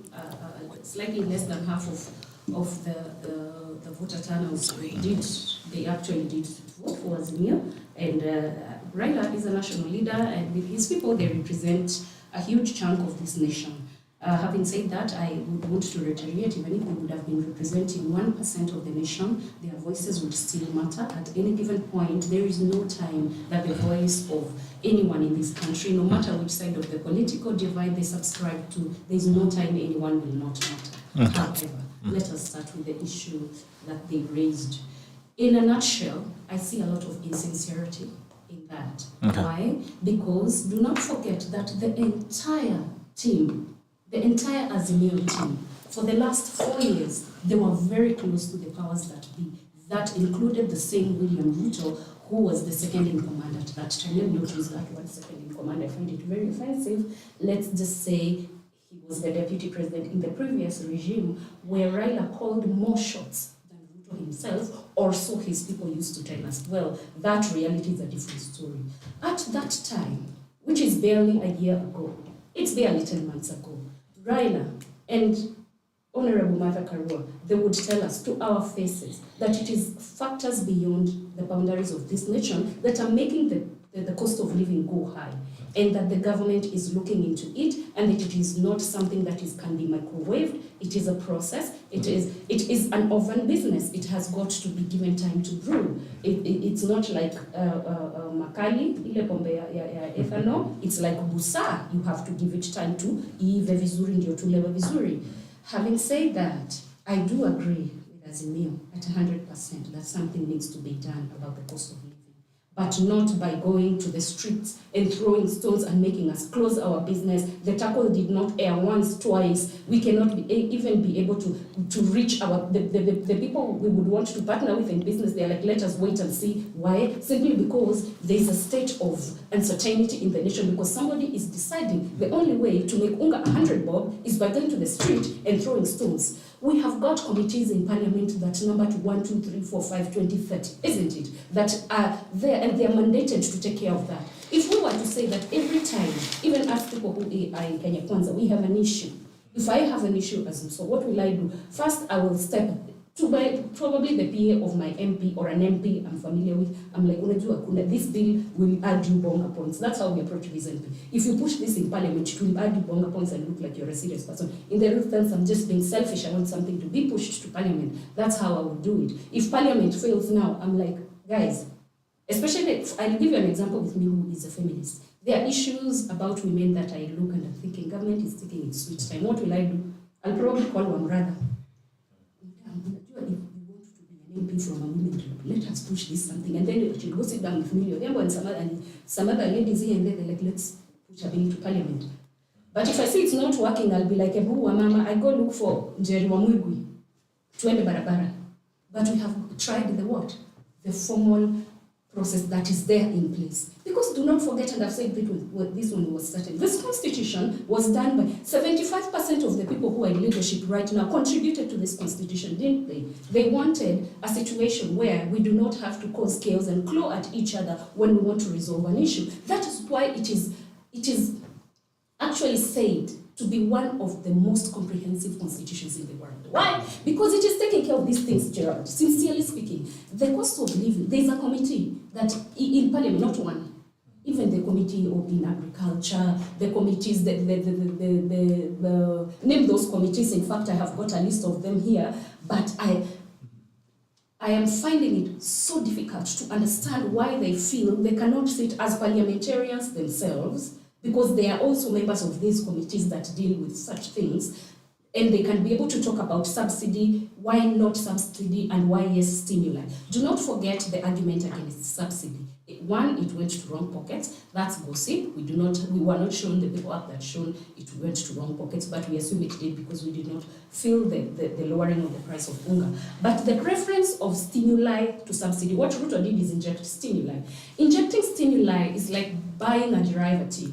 slightly less than half of the voter turnouts they actually did vote for Azimio, and Raila is a national leader, and with his people they represent a huge chunk of this nation. Having said that, I would want to reiterate, even if they would have been representing 1% of the nation, their voices would still matter. At any given point, there is no time that the voice of anyone in this country, no matter which side of the political divide they subscribe to, there is no time anyone will not matter. However, let us start with the issue that they raised. In a nutshell, I see a lot of insincerity in that. Why? Because do not forget that the entire team, the entire Azimio team, for the last 4 years, they were very close to the powers that be. That included the same William Ruto, who was the second in command at that time. Let me not use that word, second in command. I find it very offensive. Let's just say he was the deputy president in the previous regime, where Raila called more shots than Ruto himself, or so his people used to tell us. Well, that reality is a different story. At that time, which is barely a year ago, it's barely 10 months ago, Raila and Honorable Martha Karua, they would tell us to our faces that it is factors beyond the boundaries of this nation that are making the cost of living go high, and that the government is looking into it, and that it is not something that can be microwaved. It is a process. It is an oven business. It has got to be given time to brew. It's not like makali ile pombe ya ethanol. It's like busa. You have to give it time to iive vizuri ndio tulewe vizuri. Having said that, I do agree with Azimio at 100% that something needs to be done about the cost of living, but not by going to the streets and throwing stones and making us close our business. The tackle did not air once, twice. We cannot even be able to reach the people we would want to partner with in business. They're like, let us wait and see. Why? Simply because there's a state of uncertainty in the nation, because somebody is deciding the only way to make unga 100 bob is by going to the street and throwing stones. We have got committees in parliament that number to 1, 2, 3, 4, 5, 20, 30, isn't it? That are there and they are mandated to take care of that. If we were to say that every time, even as people who are in Kenya Kwanza, we have an issue. If I have an issue as Msoo, what will I do? First, I will step to buy probably the PA of my MP or an MP I'm familiar with. I'm like, this bill will add you bonga points. That's how we approach this MP. If you push this in parliament, it will add you bonga points and look like you're a serious person. In the real sense, I'm just being selfish. I want something to be pushed to parliament. That's how I would do it. If parliament fails now, I'm like, guys, especially, I'll give you an example with me who is a feminist. There are issues about women that I look and I'm thinking, government is taking its sweet time. What will I do? I'll probably call one brother. If you want to be an MP from a women club, let us push this something. And then she'll go sit down with me and some other ladies here and there, they're like, let's push a bill to parliament. But if I see it's not working, I'll be like, mama, I go look for Jerry Wamwigwi, tuende barabara. But we have tried the what? The formal process that is there in place. Because do not forget, and I've said this one was started, this constitution was done by 75% of the people who are in leadership right now contributed to this constitution, didn't they? They wanted a situation where we do not have to cause chaos and claw at each other when we want to resolve an issue. That is why it is actually said to be one of the most comprehensive constitutions in the world. Why? Because it is taking care of these things, Gerald. Sincerely speaking, the cost of living, there is a committee that in parliament, not one, even the committee in agriculture, the committees, the name those committees. In fact, I have got a list of them here, but I am finding it so difficult to understand why they feel they cannot sit as parliamentarians themselves, because they are also members of these committees that deal with such things, and they can be able to talk about subsidy, why not subsidy, and why yes, stimuli. Do not forget the argument against subsidy. One, it went to wrong pockets. That's gossip. We were not shown the paperwork that shown it went to wrong pockets, but we assume it did because we did not feel the lowering of the price of unga. But the preference of stimuli to subsidy, what Ruto did is inject stimuli. Injecting stimuli is like buying a derivative.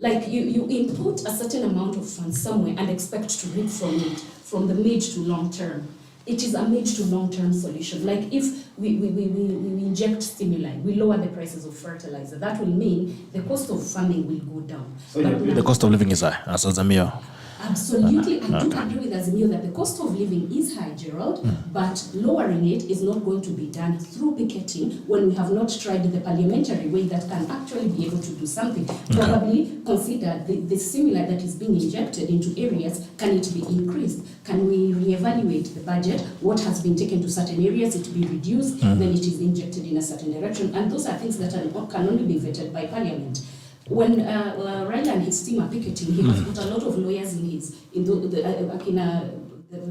Like you input a certain amount of funds somewhere and expect to reap from it from the mid to long term. It is a mid to long term solution. Like if we inject stimuli, we lower the prices of fertilizer, that will mean the cost of farming will go down. So the cost of living is high, as Azimio. Absolutely, I do agree with Azimio that the cost of living is high, Gerald, but lowering it is not going to be done through picketing when we have not tried the parliamentary way that can actually be able to do something. Probably consider the stimuli that is being injected into areas, can it be increased? Can we reevaluate the budget? What has been taken to certain areas, it be reduced, then it is injected in a certain direction. And those are things that can only be vetted by parliament. When Raila and his team are picketing, he has put a lot of lawyers in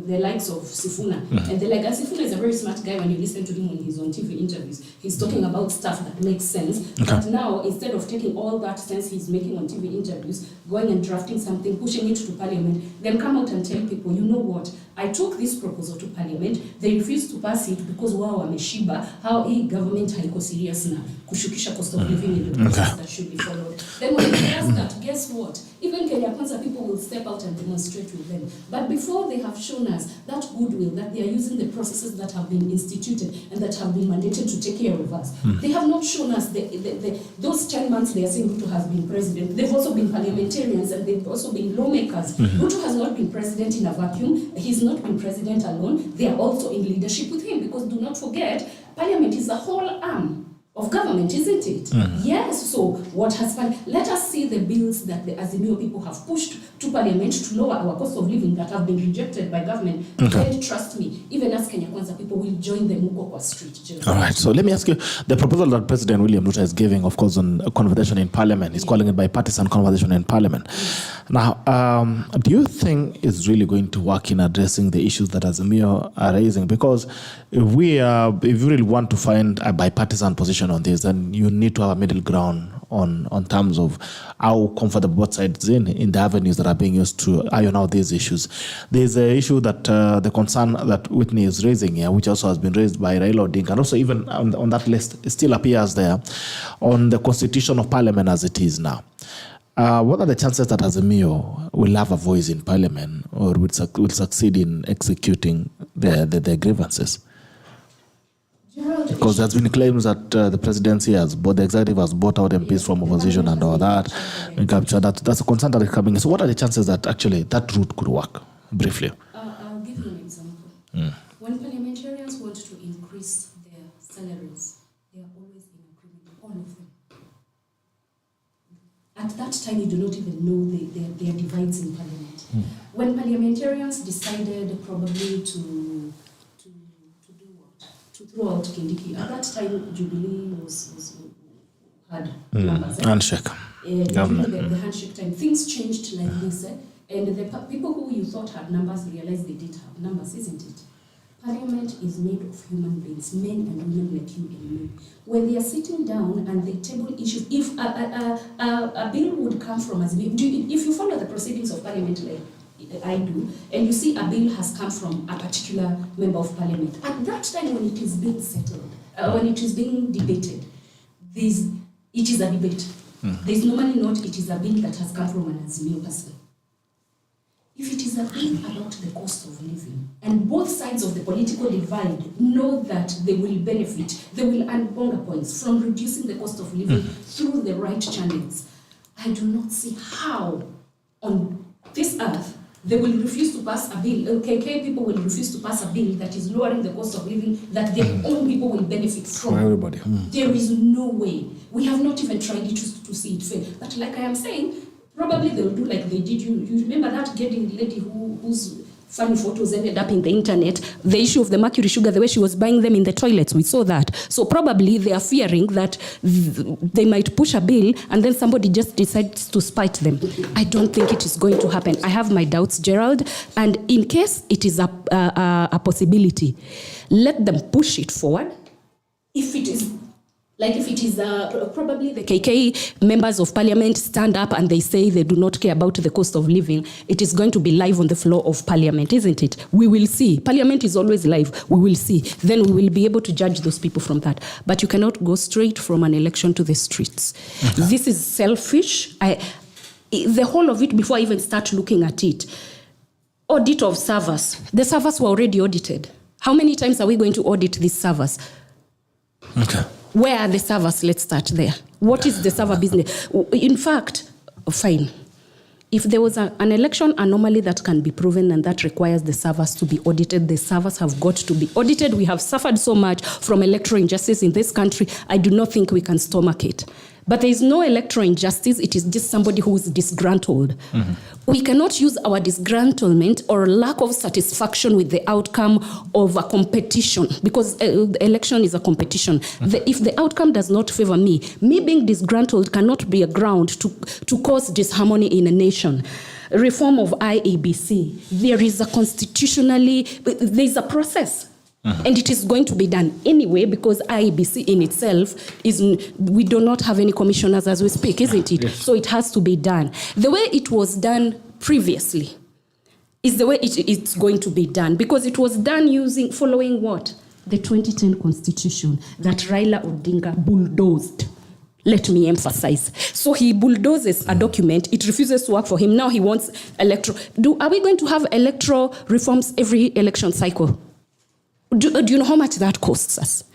the likes of Sifuna. And they're like, Sifuna is a very smart guy when you listen to him when he's on TV interviews. He's talking about stuff that makes sense. But now, instead of taking all that sense he's making on TV interviews, going and drafting something, pushing it to parliament, then come out and tell people, you know what, I took this proposal to parliament, they refused to pass it because wao wameshiba, how government haiko serious na kushukisha cost of living in the process that should be followed. Then when they ask that, guess what? Even Kenya Kwanza people will step out and demonstrate with them. But before they have shown us that goodwill, that they are using the processes that have been instituted and that have been mandated to take care of us, they have not shown us those 10 months they are saying Ruto has been president. They've also been parliamentarians and they've also been lawmakers. Ruto has not been president in a vacuum. He's not been president alone. They are also in leadership with him, because do not forget, parliament is a whole arm of government, isn't it? Yes, so what has let us see the bills that the Azimio people have pushed to parliament to lower our cost of living that have been rejected by government. And trust me, even as Kenya Kwanza people will join the Mukokwa street. All right, so let me ask you, the proposal that President William Ruto is giving, of course, on a conversation in parliament, he's calling it bipartisan conversation in parliament. Now, do you think it's really going to work in addressing the issues that Azimio are raising? Because if you really want to find a bipartisan position on this, then you need to have a middle ground on terms of how comfortable both sides in the avenues that are being used to iron out these issues. There's an issue that the concern that Whitney is raising here, which also has been raised by Raila Odinga, and also even on that list, it still appears there, on the constitution of parliament as it is now. What are the chances that Azimio will have a voice in parliament or will succeed in executing their grievances? Because there's been claims that the presidency the executive has bought out MPs from opposition and all that, and capture that. That's a concern that is coming. So what are the chances that actually that route could work? Briefly. I'll give you an example. When parliamentarians want to increase their salaries, they are always in agreement, all of them. At that time, you do not even know their divides in parliament. When parliamentarians decided probably to throw out Kindiki, at that time Jubilee had numbers. Handshake. During the handshake time, things changed like this, and the people who you thought had numbers realized they didn't have numbers, isn't it? Parliament is made of human beings, men and women like you and me. When they are sitting down and they table issues, if a bill would come from Azimio, if you follow the proceedings of Parliament like I do, and you see a bill has come from a particular member of parliament, at that time when it is being settled, when it is being debated, it is a debate. There's normally not, it is a bill that has come from an Azimio person. If it is a bill about the cost of living, and both sides of the political divide know that they will benefit, they will earn bonga points from reducing the cost of living through the right channels, I do not see how on this earth they will refuse to pass a bill. KK people will refuse to pass a bill that is lowering the cost of living that their own people will benefit from. For everybody. There is no way. We have not even tried it to see it fail. But like I am saying, probably they will do like they did. You remember that getting lady whose funny photos ended up in the internet, the issue of the mercury sugar, the way she was buying them in the toilets, we saw that. So probably they are fearing that they might push a bill and then somebody just decides to spite them. I don't think it is going to happen. I have my doubts, Gerald, and in case it is a possibility, let them push it forward. If it is probably the KK members of parliament stand up and they say they do not care about the cost of living, it is going to be live on the floor of parliament, isn't it? We will see. Parliament is always live. We will see. Then we will be able to judge those people from that. But you cannot go straight from an election to the streets. Okay. This is selfish. The whole of it, before I even start looking at it, audit of servers. The servers were already audited. How many times are we going to audit these servers? Okay. Where are the servers? Let's start there. What is the server business? In fact, fine. If there was an election anomaly that can be proven and that requires the servers to be audited, the servers have got to be audited. We have suffered so much from electoral injustice in this country. I do not think we can stomach it. But there is no electoral injustice. It is just somebody who is disgruntled. Mm-hmm. We cannot use our disgruntlement or lack of satisfaction with the outcome of a competition, because the election is a competition. Mm-hmm. If the outcome does not favor me being disgruntled cannot be a ground to cause disharmony in a nation. Reform of IEBC, there is a process. Uh-huh. And it is going to be done anyway, because IEBC in itself we do not have any commissioners as we speak, isn't it? Yes. So it has to be done. The way it was done previously is the way it's going to be done, because it was done following what? The 2010 constitution that Raila Odinga bulldozed. Let me emphasize. So he bulldozes a document. It refuses to work for him. Now he wants Are we going to have electoral reforms every election cycle? Do you know how much that costs us?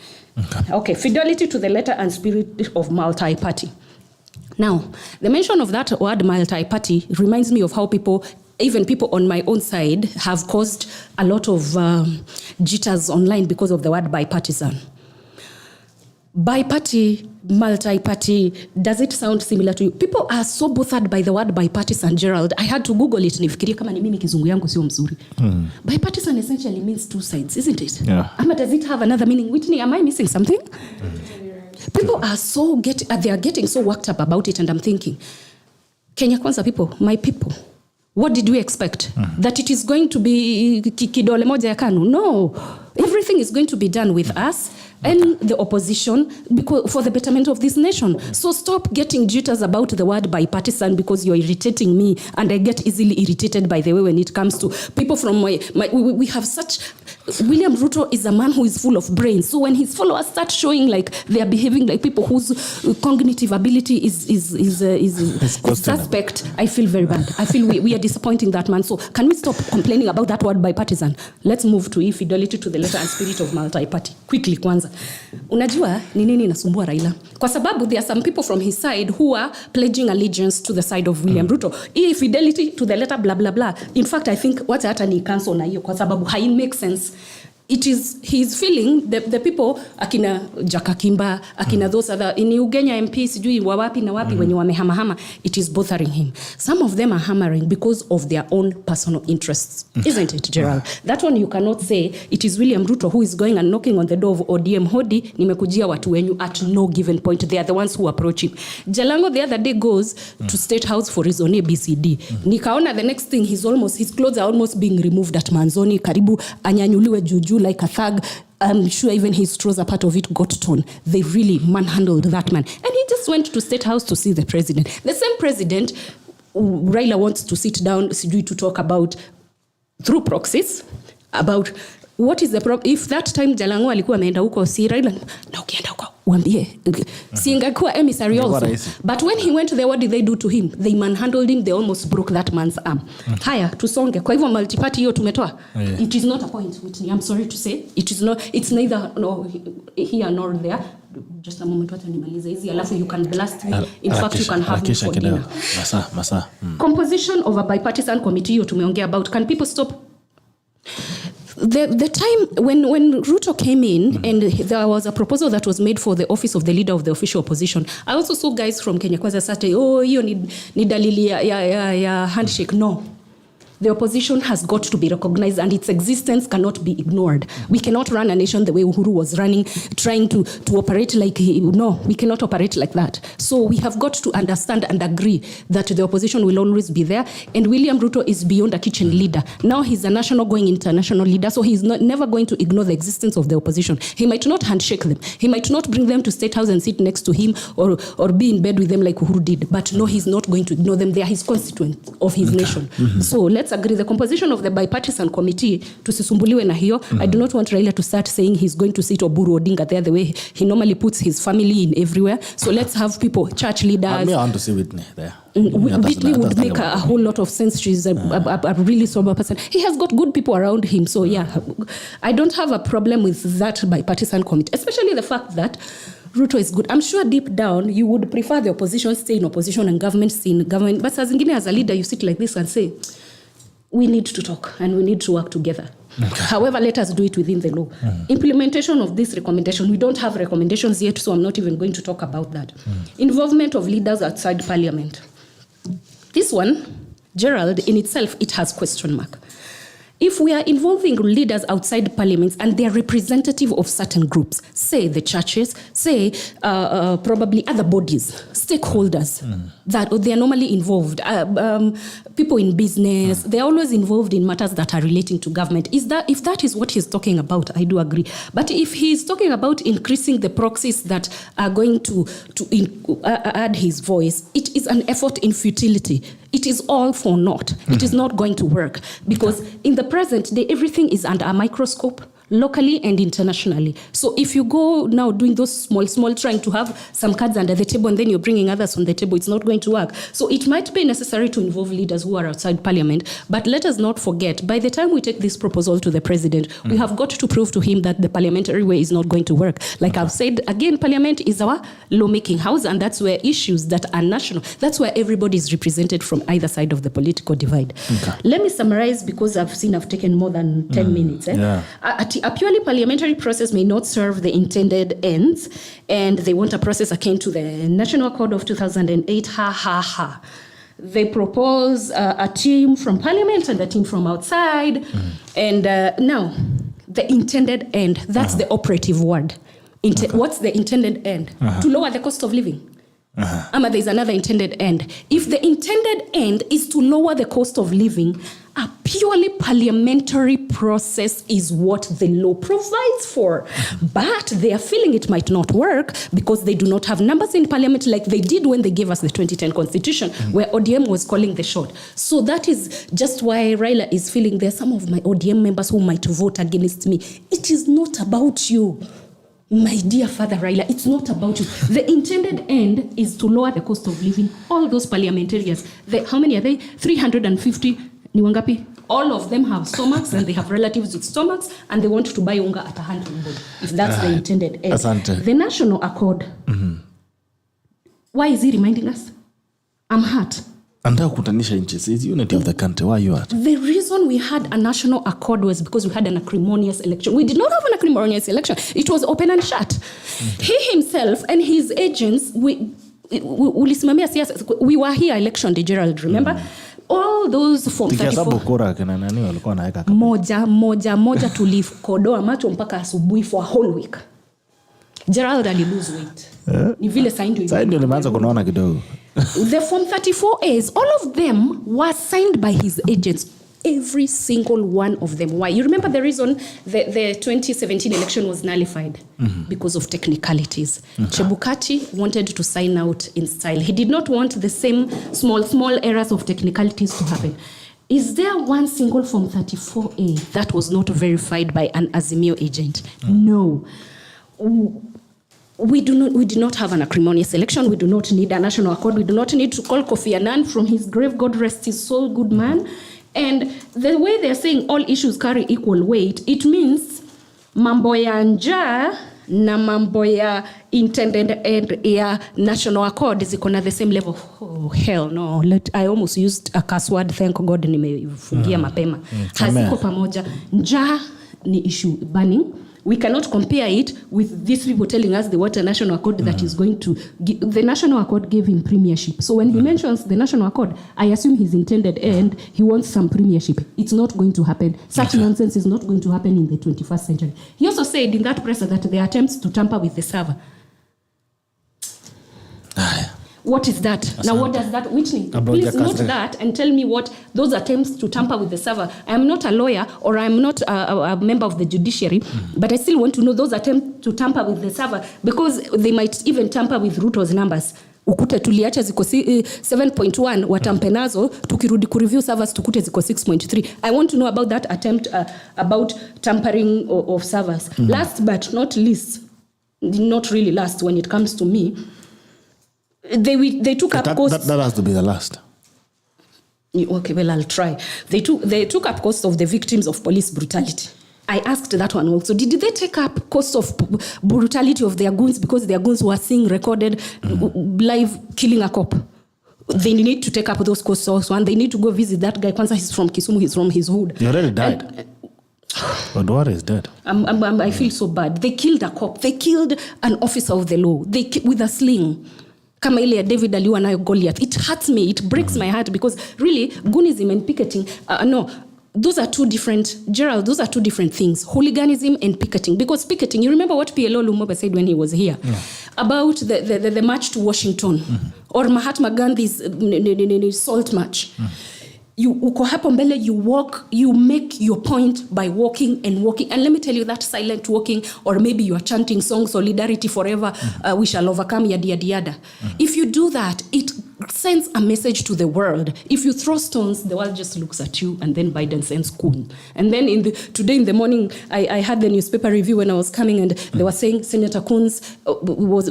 Okay, fidelity to the letter and spirit of multi-party. Now, the mention of that word multi-party reminds me of how even people on my own side, have caused a lot of jitters online because of the word bipartisan. Bi-party, multi-party, does it sound similar to you? People are so bothered by the word bipartisan, Gerald. I had to Google it. Nifikiria kama ni mimi kizungu yangu sio mzuri. Bipartisan essentially means two sides, isn't it? Yeah. Ama does it have another meaning? Whitney, am I missing something? People are they are getting so worked up about it, and I'm thinking, Kenya Kwanza people, my people, what did we expect? That it is going to be kidole moja ya KANU? No. Everything is going to be done with us and the opposition for the betterment of this nation. So stop getting jitters about the word bipartisan, because you're irritating me, and I get easily irritated by the way when it comes to people from we have such... William Ruto is a man who is full of brains. So when his followers start showing like they are behaving like people whose cognitive ability is suspect, I feel very bad. I feel we are disappointing that man. So can we stop complaining about that word bipartisan? Let's move to fidelity to the letter and spirit of multi-party. Quickly kwanza. Unajua ni nini inasumbua Raila? Kwa sababu there are some people from his side who are pledging allegiance to the side of William Ruto. Fidelity to the letter blah blah blah. In fact, I think what hata ni cancel na hiyo kwa sababu hai make sense. He's feeling the people akina Jakakimba, akina those other in Ugenya MP sijui wapi na wapi wenye wamehamahama, it is bothering him. Some of them are hammering because of their own personal interests, isn't it, Gerald? That one you cannot say it is William Ruto who is going and knocking on the door of ODM Hodi, nimekujia watu wenyu, at no given point. They are the ones who approach him. Jalango the other day goes to State House for his own ABCD. Nikaona the next thing his clothes are almost being removed at Manzoni, karibu anyanyuliwe juju like a thug. I'm sure even his trouser part of it got torn. They really manhandled that man. And he just went to State House to see the president. The same president, Raila wants to sit down to talk about, through proxies, about what is the problem. If that time Jalango alikuwa ameenda huko, si Raila, na ukienda huko, uambie. Si ingekuwa emissary also. But when he went there, what did they do to him? They manhandled him. They almost broke that man's arm. Haya, tusonge. Kwa hivyo multi-party hiyo tumetoa. It is not a point, Whitney. I'm sorry to say. It's neither here nor there. Just a moment, wacha nimalize hizi, alafu you can blast me. In fact, you can have me for dinner. Masa. Composition of a bipartisan committee hiyo tumeongea about. Can people stop? The time when Ruto came in and there was a proposal that was made for the office of the leader of the official opposition, I also saw guys from Kenya Kwanza say, hiyo ni dalili ya handshake. No. The opposition has got to be recognized and its existence cannot be ignored. We cannot run a nation the way Uhuru was running, trying to operate like... No, we cannot operate like that. So we have got to understand and agree that the opposition will always be there. And William Ruto is beyond a kitchen leader. Now he's a national going international leader, so he's never going to ignore the existence of the opposition. He might not handshake them. He might not bring them to State House and sit next to him or be in bed with them like Uhuru did. But no, he's not going to ignore them. They are his constituents of his nation. So let's let's agree the composition of the bipartisan committee tusisumbuliwe na hiyo. I do not want Raila to start saying he's going to sit Oburu Odinga there the way he normally puts his family in everywhere. So let's have people, church leaders. I want to see Whitney there. Whitney would make a whole lot of sense. She's a really sober person. He has got good people around him. So yeah, I don't have a problem with that bipartisan committee, especially the fact that Ruto is good. I'm sure deep down you would prefer the opposition stay in opposition and government stay in government. But as a leader, you sit like this and say, we need to talk and we need to work together. Okay. However, let us do it within the law. Implementation of this recommendation, we don't have recommendations yet, so I'm not even going to talk about that. Involvement of leaders outside parliament. This one, Gerald, in itself, it has question mark. If we are involving leaders outside parliaments and they are representative of certain groups, say the churches, say probably other bodies, stakeholders, that they are normally involved, people in business, they are always involved in matters that are relating to government. If that is what he's talking about, I do agree. But if he's talking about increasing the proxies that are going to add his voice, it is an effort in futility. It is all for naught. It is not going to work because in the present day, everything is under a microscope, locally and internationally. So if you go now doing those small, trying to have some cards under the table and then you're bringing others on the table, it's not going to work. So it might be necessary to involve leaders who are outside parliament. But let us not forget, by the time we take this proposal to the president, we have got to prove to him that the parliamentary way is not going to work. Like I've said, again, parliament is our lawmaking house, and that's where issues that are national, that's where everybody is represented from either side of the political divide. Let me summarize because I've taken more than 10 minutes. Yeah. A purely parliamentary process may not serve the intended ends, and they want a process akin to the National Code of 2008. They propose a team from parliament and a team from outside. And now, the intended end, that's the operative word. What's the intended end? To lower the cost of living. There's another intended end. If the intended end is to lower the cost of living, a purely parliamentary process is what the law provides for. But they are feeling it might not work because they do not have numbers in parliament like they did when they gave us the 2010 constitution, where ODM was calling the shot. So that is just why Raila is feeling there are some of my ODM members who might vote against me. It is not about you. My dear Father Raila, it's not about you. The intended end is to lower the cost of living. All those parliamentarians, how many are they? 350. Ni wangapi? All of them have stomachs and they have relatives with stomachs and they want to buy unga at 100 bob. If that's the intended end. Asante. The National Accord. Why is he reminding us? I'm hurt. And how kutanisha inches is unity of the country. Why are you at? The reason we had a national accord was because we had an acrimonious election. We did not have an acrimonious election. It was open and shut. He himself and his agents, we were here election day, Gerald, remember? All those form 34 moja tulikodoa macho mpaka asubuhi for a whole week. Gerald ali lose weight. Ni vile ndio limeanza kunaona kidogo. The Form 34As, all of them were signed by his agents. Every single one of them. Why? You remember the reason the 2017 election was nullified? Because of technicalities. Chebukati wanted to sign out in style. He did not want the same small errors of technicalities to happen. Is there one single Form 34A that was not verified by an Azimio agent? No. We do not have an acrimonious election. We do not need a national accord. We do not need to call Kofi Annan from his grave. God rest his soul, good man. And the way they're saying all issues carry equal weight, it means mambo ya njaa na mambo ya intended end ya national accord ziko na the same level. Oh, hell no. I almost used a curse word. Thank God nimefungia mapema. Haziko pamoja. Njaa ni issue burning. We cannot compare it with these people telling us the water national accord that is going to give. The national accord gave him premiership. So when he mentions the national accord, I assume his intended end, he wants some premiership. It's not going to happen. Such nonsense is not going to happen in the 21st century. He also said in that presser that there are attempts to tamper with the server. What is that? Now, what does that, Whitney? Please note that and tell me what those attempts to tamper with the server. I am not a lawyer or I am not a member of the judiciary, but I still want to know those attempts to tamper with the server because they might even tamper with Ruto's numbers. ukute tuliacha ziko 7.1 watampe nazo tukirudi kureview servers tukute ziko 6.3. I want to know about that attempt about tampering of servers. Last but not least, not really last when it comes to me, they took up costs. That has to be the last. Okay, well, I'll try. They took up costs of the victims of police brutality. I asked that one also. Did they take up costs of brutality of their goons because their goons were seeing recorded live killing a cop? They need to take up those costs also, and they need to go visit that guy. Kwanza, he's from Kisumu, he's from his hood. He already died. Odwara is dead. I feel so bad. They killed a cop. They killed an officer of the law. With a sling. Kama ile ya David aliwa nayo Goliath. It hurts me. It breaks my heart because really, goonism and picketing, no, those are two different, Gerald, those are two different things. Hooliganism and picketing. Because picketing, you remember what PLO Lumumba said when he was here? Yeah. About the march to Washington. Or Mahatma Gandhi's salt march. You uko hapo mbele, you walk, you make your point by walking. And let me tell you, that silent walking, or maybe you are chanting songs, solidarity forever, we shall overcome, yada yada yada. If you do that, it sends a message to the world. If you throw stones, the world just looks at you, and then Biden sends coon. And then today in the morning, I had the newspaper review when I was coming, and they were saying Senator Coons was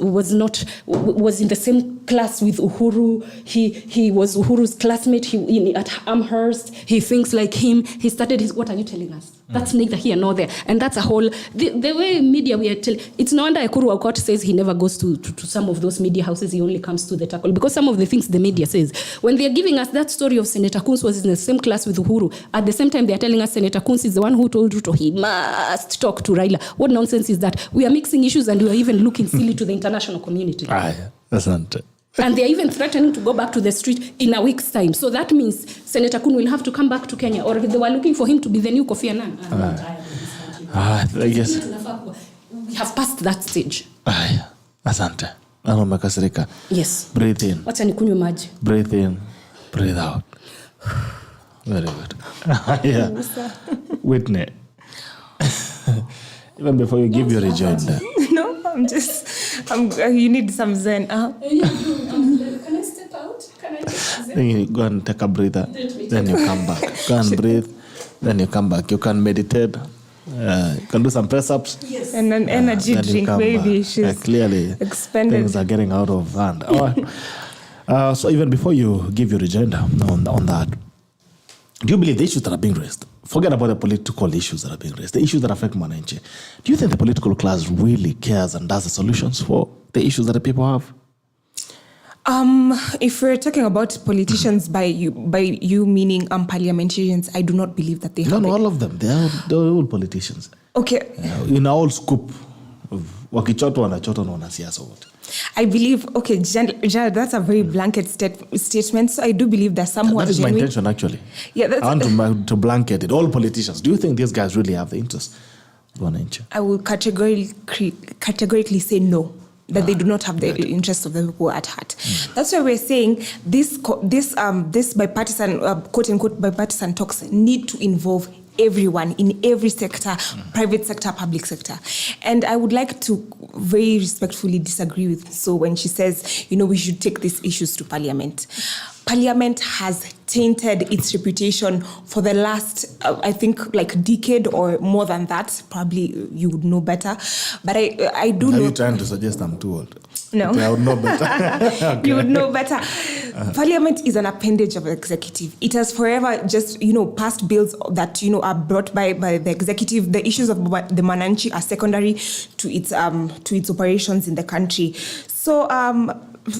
in the same class with Uhuru. He was Uhuru's classmate. At Amherst, he thinks like him. He started his. What are you telling us? That's neither here nor there. And that's a whole. The way media we are telling. It's no wonder Ekuru Aukot says he never goes to some of those media houses. He only comes to the tackle because some of the things the media says. When they are giving us that story of Senator Coons was in the same class with Uhuru, at the same time they are telling us Senator Coons is the one who told Ruto he must talk to Raila. What nonsense is that? We are mixing issues and we are even looking silly to the international community. That's not. And they're even threatening to go back to the street in a week's time. So that means Senator Kun will have to come back to Kenya, or they were looking for him to be the new Kofi Annan. I guess we have passed that stage. Asante. Makasirika. Yes. Breathe in. Wacha nikunywe maji. Breathe in. Breathe out. Very good. Yeah. Whitney. Even before you give your rejoinder. No, you need some zen. Can I step out? Can I take zen? Then you go and take a breather. Then you come back. Go and breathe. Then you come back. You can meditate. You can do some press-ups. Yes. And an energy drink, maybe. She's clearly expanded. Things are getting out of hand. All right. So even before you give your agenda on that, do you believe the issues that are being raised, forget about the political issues that are being raised, the issues that affect Mwananchi, do you think the political class really cares and does the solutions for the issues that the people have? If we're talking about politicians by you meaning parliamentarians, I do not believe that they have. No, all of them. They're all politicians. Okay. In our old scoop, wakichoto wanachoto na wanasiasa wote. I believe, okay, Gerald, that's a very blanket statement. So I do believe that some who are genuine. That is my intention, actually. Yeah, that's I want to blanket it. All politicians. Do you think these guys really have the interest? I will categorically say no. That they do not have the interests of the people at heart. That's why we're saying this bipartisan, quote unquote, bipartisan talks need to involve everyone in every sector, private sector, public sector. And I would like to very respectfully disagree with Msoo when she says, we should take these issues to Parliament. Parliament has tainted its reputation for the last, I think, like decade or more than that. Probably you would know better. But I do know... Are you trying to suggest I'm too old? No. I would know better. Okay. You would know better. Parliament is an appendage of the executive. It has forever just, passed bills that, are brought by the executive. The issues of the Mwananchi are secondary to its operations in the country. So,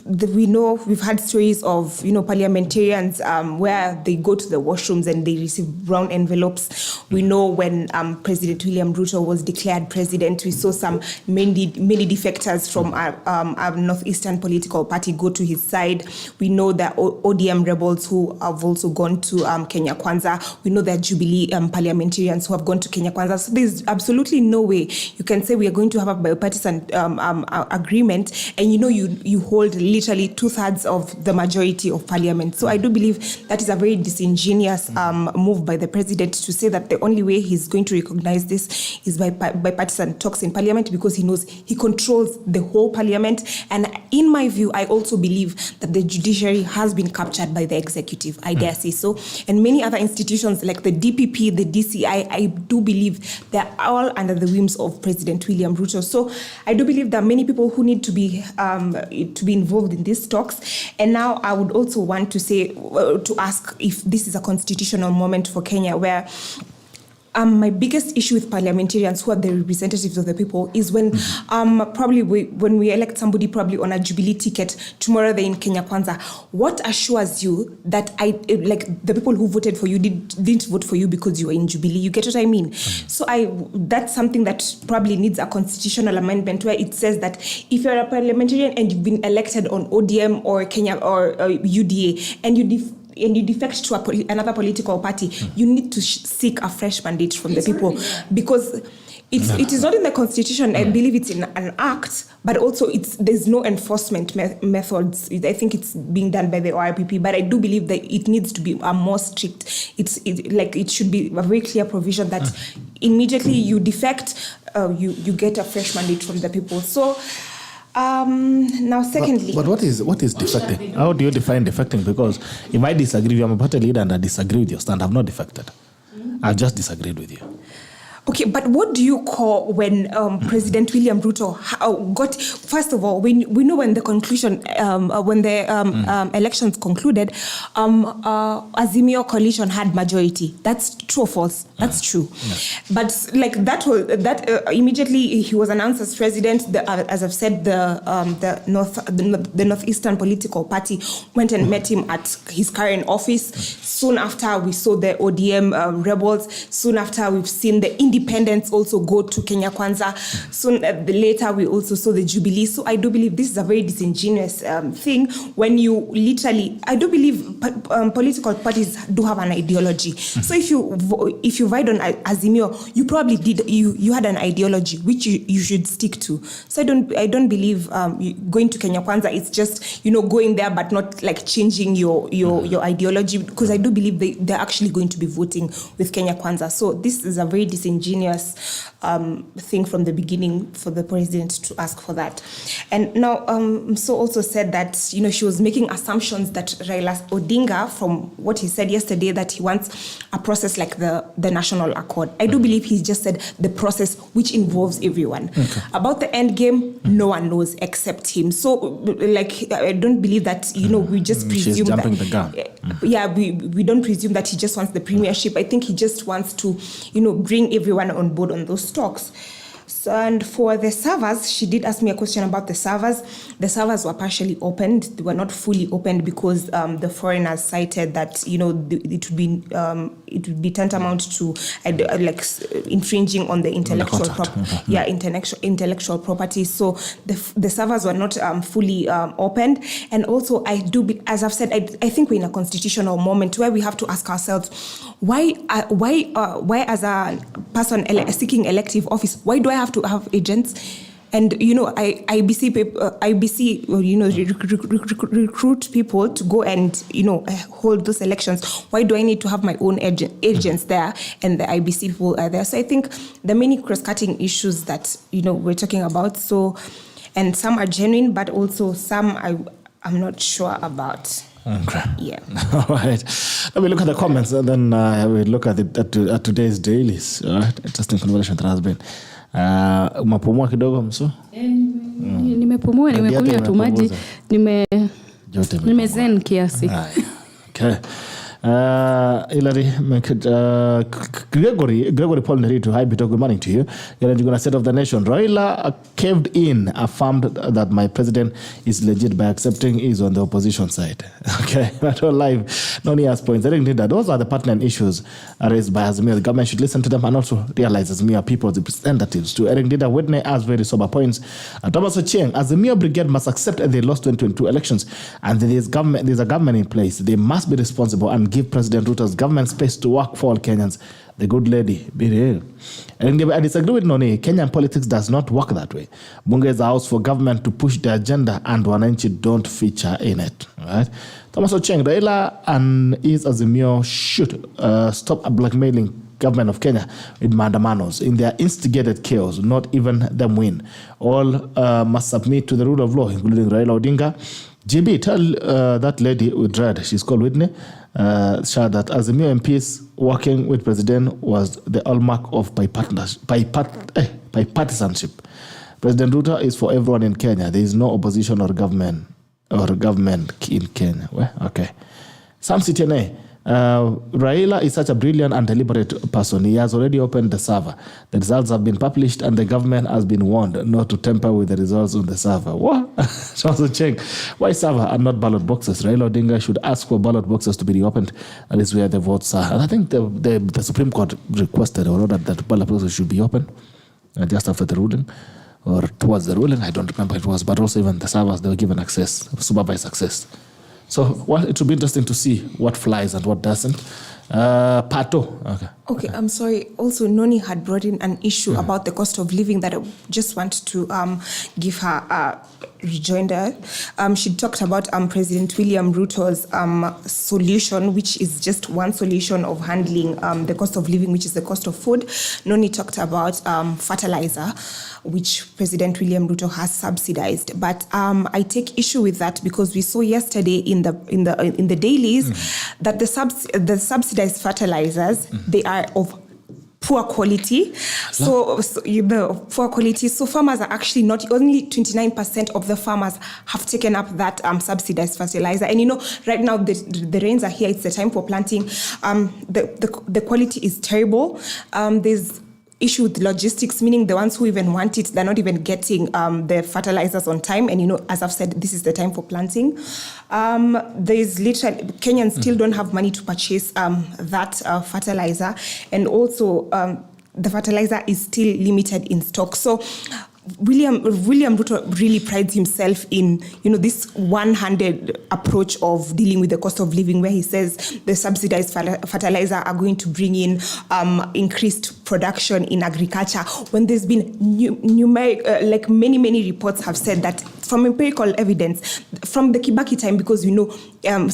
we know we've had stories of parliamentarians where they go to the washrooms and they receive brown envelopes. We know when President William Ruto was declared president, we saw some many defectors from our northeastern political party go to his side. We know that ODM rebels who have also gone to Kenya Kwanza. We know that Jubilee parliamentarians who have gone to Kenya Kwanza. So there's absolutely no way you can say we are going to have a bipartisan agreement and you hold hold literally 2/3 of the majority of parliament. So I do believe that is a very disingenuous move by the president to say that the only way he's going to recognize this is by bipartisan talks in parliament, because he knows he controls the whole parliament. And in my view, I also believe that the judiciary has been captured by the executive, I dare say so. And many other institutions like the DPP, the DCI, I do believe they're all under the whims of President William Ruto. So I do believe there are many people who need to be involved in these talks. And now I would also want to say, to ask if this is a constitutional moment for Kenya, where my biggest issue with parliamentarians who are the representatives of the people is when when we elect somebody probably on a Jubilee ticket, tomorrow they're in Kenya Kwanza. What assures you that the people who voted for you didn't vote for you because you were in Jubilee? You get what I mean? So that's something that probably needs a constitutional amendment where it says that if you're a parliamentarian and you've been elected on ODM or Kenya or UDA and you defect to another political party, you need to seek a fresh mandate from the people, because it is not in the constitution. I believe it's in an act, but also there's no enforcement methods. I think it's being done by the ORPP, but I do believe that it needs to be more strict. It should be a very clear provision that immediately you defect, you get a fresh mandate from the people. So. Now, secondly, but what is defecting? How do you define defecting? Because if I disagree, I'm a party leader and I disagree with your stand, I've not defected. I've just disagreed with you. Okay, but what do you call when President William Ruto got? First of all, we know when the conclusion, when the elections concluded, Azimio coalition had majority. That's true or false? That's true. But immediately he was announced as president. As I've said, the Northeastern political party went and met him at his current office. Soon after, we saw the ODM rebels. Soon after, we've seen the independents also go to Kenya Kwanza. Soon later, we also saw the Jubilee. So I do believe this is a very disingenuous thing when you literally, I do believe political parties do have an ideology. So if you voted on Azimio, you probably you had an ideology which you should stick to. So I don't believe going to Kenya Kwanza, it's just, going there but not like changing your ideology, because I do believe they're actually going to be voting with Kenya Kwanza. So this is a very disingenuous thing from the beginning for the president to ask for that. And now Msoo also said that she was making assumptions that Raila Odinga, from what he said yesterday, that he wants a process like the National Accord. I do believe he just said the process which involves everyone. Okay. About the end game, no one knows except him. So I don't believe that we just presume she's jumping that, the gun. Yeah, we don't presume that he just wants the premiership. I think he just wants to bring everyone on board on those talks. So, and for the servers, she did ask me a question about the servers. The servers were partially opened. They were not fully opened because the foreigners cited that it would be tantamount to infringing on the intellectual property. Intellectual property. So the servers were not fully opened. And also, as I've said, I think we're in a constitutional moment where we have to ask ourselves, why as a person seeking elective office, why do I have to have agents? And IBC recruit people to go and hold those elections. Why do I need to have my own agents there and the IBC people are there? So I think the many cross-cutting issues that we're talking about. So, and some are genuine, but also some I'm not sure about. Okay. Yeah. All right. Let me look at the comments and then we'll look at today's dailies. All right. Interesting conversation that has been. Umepumua kidogo Msoo? Nimepumua tu maji. Nimezen kiasi. Okay. Hilary, Gregory Paul Nerito, hi Bitok, good morning to you. You're going to State of the Nation. Raila caved in, affirmed that my president is legit by accepting he's on the opposition side. Okay, that's all live. Noni has points. I think that those are the pertinent issues raised by Azimio. The government should listen to them and also realize Azimio are people's representatives. To Eric Dida, Whitney has very sober points. Thomas Ochieng, Azimio Brigade must accept they lost 2022 elections and there's a government in place. They must be responsible and give President Ruto's government space to work for all Kenyans. the good lady, be real. And I disagree with Noni. Kenyan politics does not work that way. Bunge is a house for government to push the agenda and wananchi don't feature in it. Right? Thomas Ocheng, Raila and his Azimio should stop blackmailing government of Kenya with mandamanos in their instigated chaos, not even them win. All must submit to the rule of law, including Raila Odinga. GB, tell that lady with red, she's called Whitney, that Azimio MPs working with president was the hallmark of bipartisanship. President Ruto is for everyone in Kenya. There is no opposition or government in Kenya. Well, okay. Sam Sitiene. Raila is such a brilliant and deliberate person. He has already opened the server. The results have been published and the government has been warned not to tamper with the results on the server. What? Also check. Why server and not ballot boxes? Raila Odinga should ask for ballot boxes to be reopened. That is where the votes are. And I think the Supreme Court requested or ordered that ballot boxes should be opened just after the ruling or towards the ruling. I don't remember it was, but also even the servers, they were given access, supervised access. So, well, it will be interesting to see what flies and what doesn't. Pato. Okay, I'm sorry. Also, Noni had brought in an issue about the cost of living that I just want to give her a rejoinder. She talked about President William Ruto's solution, which is just one solution of handling the cost of living, which is the cost of food. Noni talked about fertilizer, which President William Ruto has subsidized. But I take issue with that because we saw yesterday in the dailies that the subsidized fertilizers, they are of poor quality. So poor quality. So farmers are actually not, only 29% of the farmers have taken up that subsidized fertilizer. And right now the rains are here. It's the time for planting. The quality is terrible. There's issue with logistics, meaning the ones who even want it, they're not even getting the fertilizers on time. And as I've said, this is the time for planting. There's literally, Kenyans still don't have money to purchase that fertilizer. And also the fertilizer is still limited in stock. So William Ruto really prides himself in, this one-handed approach of dealing with the cost of living, where he says the subsidized fertilizer are going to bring in increased production in agriculture, when there's been numeric, many reports have said that from empirical evidence, from the Kibaki time, because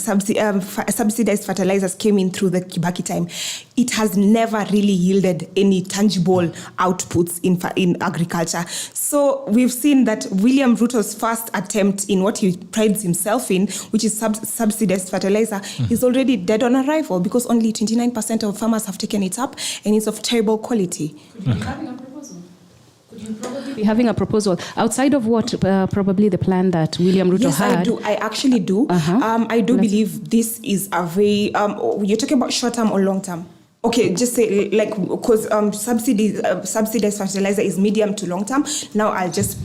subsidized fertilizers came in through the Kibaki time, it has never really yielded any tangible outputs in agriculture. So we've seen that William Ruto's first attempt in what he prides himself in, which is subsidized fertilizer, is already dead on arrival because only 29% of farmers have taken it up and it's of terrible quality. Could you probably be having a proposal outside of what probably the plan that William Ruto had? Yes, I do. I actually do. I do believe this is a very, you're talking about short-term or long-term? Okay, just say because subsidized fertilizer is medium to long term. Now I'll just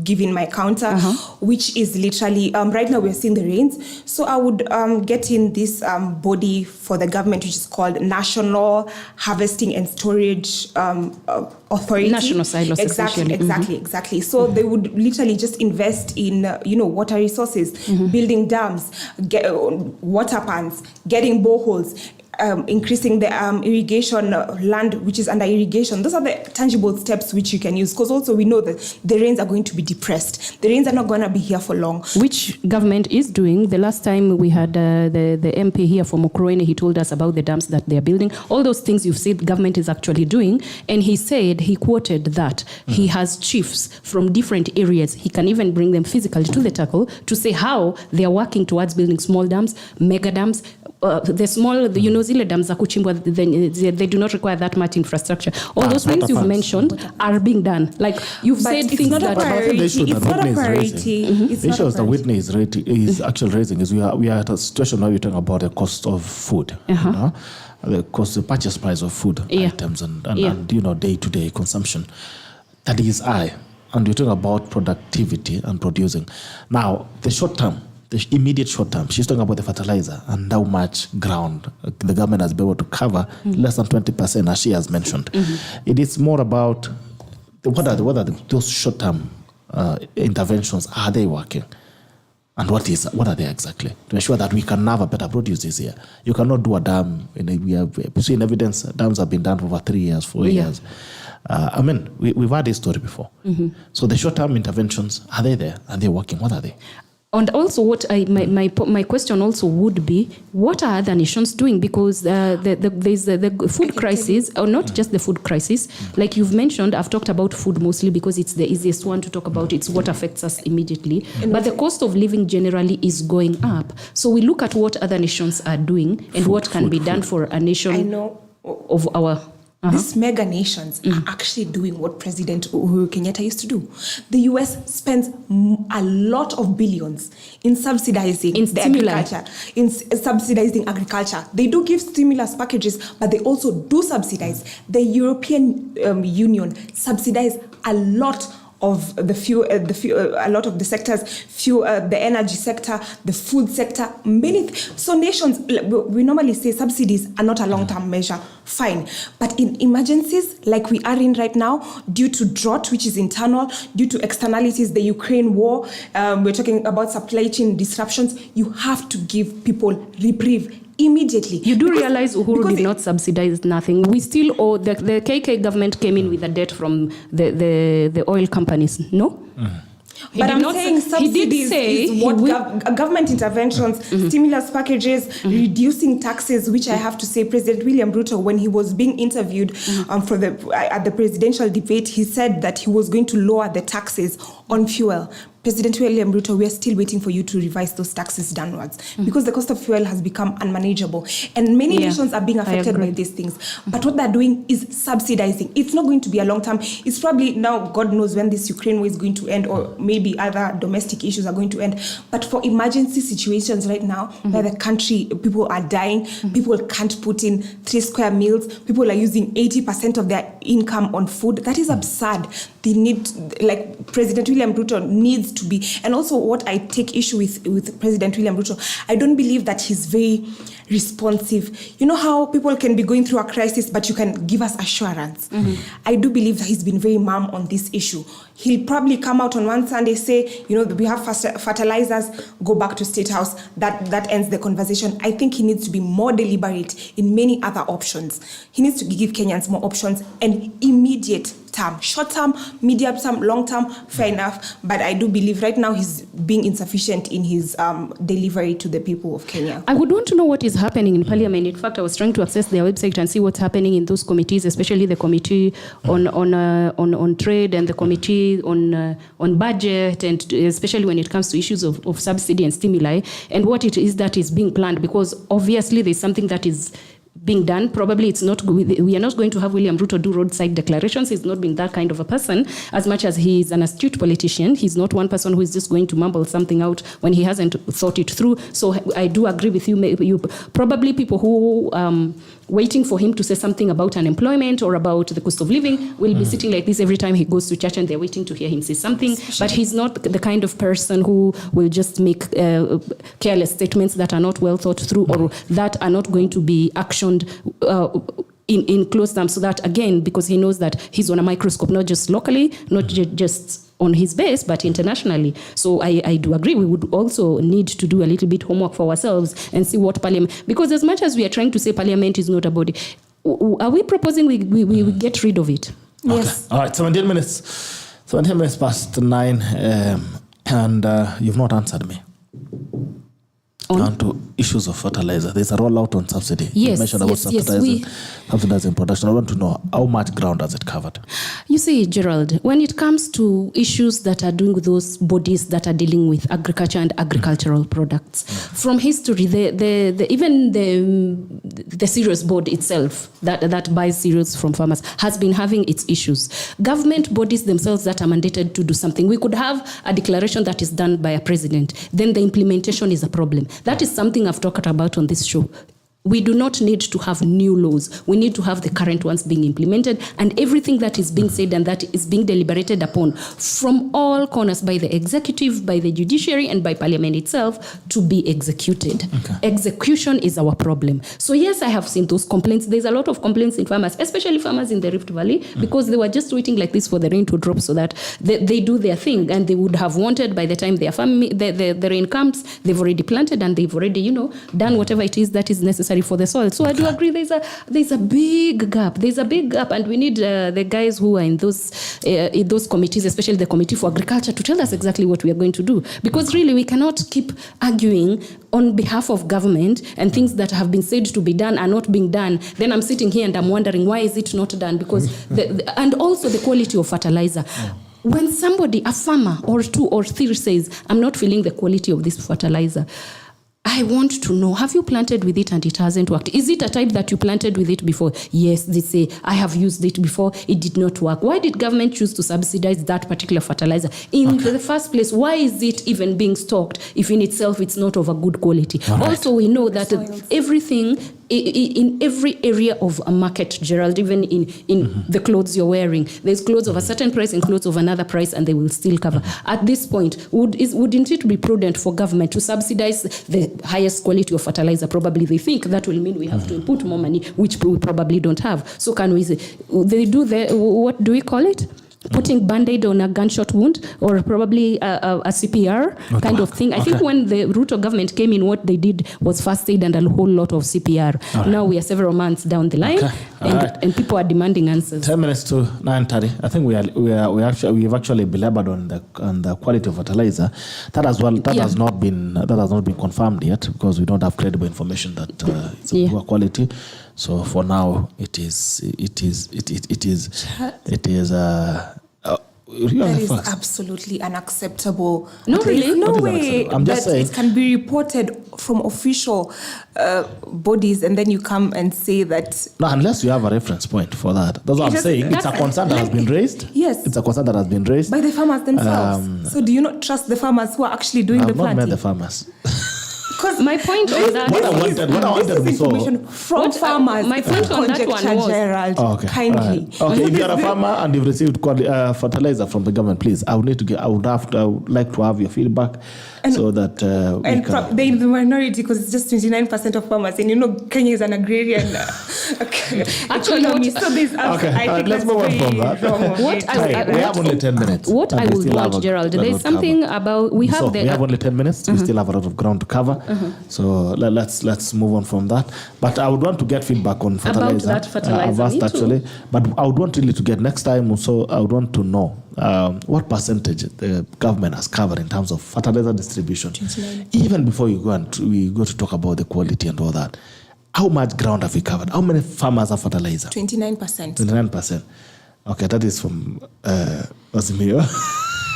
give in my counter, which is literally right now we're seeing the rains. So I would get in this body for the government, which is called National Harvesting and Storage Authority. National silos, exactly. So they would literally just invest in water resources, building dams, water pans, getting boreholes. Increasing the irrigation land which is under irrigation. Those are the tangible steps which you can use, because also we know that the rains are going to be depressed. The rains are not going to be here for long. Which government is doing. The last time we had the MP here from Okroene, he told us about the dams that they are building. All those things you've said government is actually doing. And he said, he quoted that he has chiefs from different areas. He can even bring them physically to the tackle to say how they are working towards building small dams, mega dams. The small, zile dams za kuchimbwa, they do not require that much infrastructure. All those things you've mentioned are being done. Like you've said, it's not a priority. It's not a priority. The issue that Whitney is actually raising is we are at a situation where we're talking about the cost of food. The purchase price of food items and day-to-day consumption. That is high. And we're talking about productivity and producing. Now, the immediate short term, she's talking about the fertilizer and how much ground the government has been able to cover, less than 20%, as she has mentioned. It is more about what are those short term interventions, are they working? And what are they exactly? To ensure that we can have a better produce this year. You cannot do a dam. We have seen evidence dams have been done for over 3 years, 4 years. We've had this story before. Mm-hmm. So the short-term interventions, are they there? Are they working? What are they? And also, my question also would be, what are other nations doing? Because there's the food crisis, or not just the food crisis. Like you've mentioned, I've talked about food mostly because it's the easiest one to talk about. It's what affects us immediately. But the cost of living generally is going up. So we look at what other nations are doing and what can be done for a nation of our... These mega nations are actually doing what President Uhuru Kenyatta used to do. The US spends a lot of billions in subsidizing agriculture. Subsidizing agriculture. They do give stimulus packages, but they also do subsidize. The European Union subsidize a lot of a lot of the sectors, the energy sector, the food sector, so nations, we normally say subsidies are not a long-term measure, fine. But in emergencies like we are in right now, due to drought, which is internal, due to externalities, the Ukraine war, we're talking about supply chain disruptions, you have to give people reprieve immediately. You do realize Uhuru did not subsidize nothing. We still owe, the KK government came in with a debt from the oil companies, no? Mm. But I'm saying subsidies is what government interventions, stimulus packages, reducing taxes, which I have to say, President William Ruto, when he was being interviewed at the presidential debate, he said that he was going to lower the taxes on fuel. President William Ruto, we are still waiting for you to revise those taxes downwards because the cost of fuel has become unmanageable. And many nations are being affected by these things. But what they're doing is subsidizing. It's not going to be a long term. It's probably now, God knows when this Ukraine war is going to end, or maybe other domestic issues are going to end. But for emergency situations right now, where the country, people are dying, people can't put in 3 square meals, people are using 80% of their income on food. That is absurd. They need, like President William Ruto needs to be, and also what I take issue with President William Ruto, I don't believe that he's very responsive. You know how people can be going through a crisis, but you can give us assurance. I do believe that he's been very mum on this issue. He'll probably come out on one Sunday, say, we have fertilizers, go back to State House. That ends the conversation. I think he needs to be more deliberate in many other options. He needs to give Kenyans more options and immediate term, short term, medium term, long term, fair enough. But I do believe right now he's being insufficient in his delivery to the people of Kenya. I would want to know what is happening in Parliament. In fact, I was trying to access their website and see what's happening in those committees, especially the committee on trade and the committee on budget, and especially when it comes to issues of subsidy and stimuli, and what it is that is being planned, because obviously there's something that is being done. Probably it's not, we are not going to have William Ruto do roadside declarations. He's not being that kind of a person. As much as he is an astute politician, he's not one person who is just going to mumble something out when he hasn't thought it through. So I do agree with you. Probably people who waiting for him to say something about unemployment or about the cost of living will be sitting like this every time he goes to church, and they're waiting to hear him say something. But he's not the kind of person who will just make careless statements that are not well thought through or that are not going to be actioned in close terms. So that, again, because he knows that he's on a microscope, not just locally, not just on his base, but internationally. So I do agree. We would also need to do a little bit homework for ourselves and see what Parliament, because as much as we are trying to say Parliament is not a body, are we proposing we get rid of it? Okay. Yes. All right, 17 minutes past 9, and you've not answered me. On to issues of fertilizer. There's a rollout on subsidy. Yes, you mentioned about subsidizing production. I want to know how much ground has it covered? You see, Gerald, when it comes to issues that are doing with those bodies that are dealing with agriculture and agricultural products, from history, even the cereals board itself that buys cereals from farmers has been having its issues. Government bodies themselves that are mandated to do something. We could have a declaration that is done by a president. Then the implementation is a problem. That is something I've talked about on this show. We do not need to have new laws. We need to have the current ones being implemented, and everything that is being said and that is being deliberated upon from all corners by the executive, by the judiciary, and by parliament itself to be executed. Okay. Execution is our problem. So yes, I have seen those complaints. There's a lot of complaints in farmers, especially farmers in the Rift Valley, because they were just waiting like this for the rain to drop so that they do their thing, and they would have wanted by the time their the rain comes, they've already planted and they've already, done whatever it is that is necessary for the soil. So I do agree there's a big gap. There's a big gap, and we need the guys who are in those committees, especially the Committee for Agriculture, to tell us exactly what we are going to do. Because really we cannot keep arguing on behalf of government and things that have been said to be done are not being done. Then I'm sitting here and I'm wondering, why is it not done? Because and also the quality of fertilizer. When somebody, a farmer or two or three, says, I'm not feeling the quality of this fertilizer, I want to know, have you planted with it and it hasn't worked? Is it a type that you planted with it before? Yes, they say, I have used it before, it did not work. Why did government choose to subsidize that particular fertilizer? In the first place, why is it even being stocked if in itself it's not of a good quality? Right. Also, we know that everything, in every area of a market, Gerald, even in the clothes you're wearing, there's clothes of a certain price and clothes of another price, and they will still cover. At this point, wouldn't it be prudent for government to subsidize the highest quality of fertilizer? Probably they think that will mean we have to input more money, which we probably don't have. So can we say, they do what do we call it? Putting Band-Aid on a gunshot wound, or probably a CPR kind of thing. I think when the Ruto government came in, what they did was first aid and a whole lot of CPR. Right. Now we are several months down the line, and people are demanding answers. 10 minutes to 9:30. I think we've actually belabored on the quality of fertilizer. That as well. That has not been confirmed yet, because we don't have credible information that it's of poor quality. So for now, it is. That is absolutely unacceptable. No, really? No way I'm just saying it can be reported from official bodies, and then you come and say that. No, unless you have a reference point for that. That's what I'm saying. It's a concern that has been raised. Yes. It's a concern that has been raised. By the farmers themselves. So do you not trust the farmers who are actually doing the planting? I've not met the farmers. Because my point on that, what I wanted information from farmers. My point on that one was Gerald, kindly. Okay, if you're a farmer and you've received fertilizer from the government, please, I would like to have your feedback, so that they're in the minority, because it's just 29% of farmers, and Kenya is an agrarian economy. So there's let's move on from that. We have only 10 minutes. What I would want, Gerald, there's something about we have only 10 minutes. We still have a lot of ground to cover. So let's move on from that. But I would want to get feedback on fertilizer. About that fertilizer, I've asked actually, but I would want really to get next time. So I would want to know what percentage the government has covered in terms of fertilizer distribution. 29. Even before we go to talk about the quality and all that. How much ground have we covered? How many farmers have fertilizer? 29%. 29%. Okay, that is from Azimio.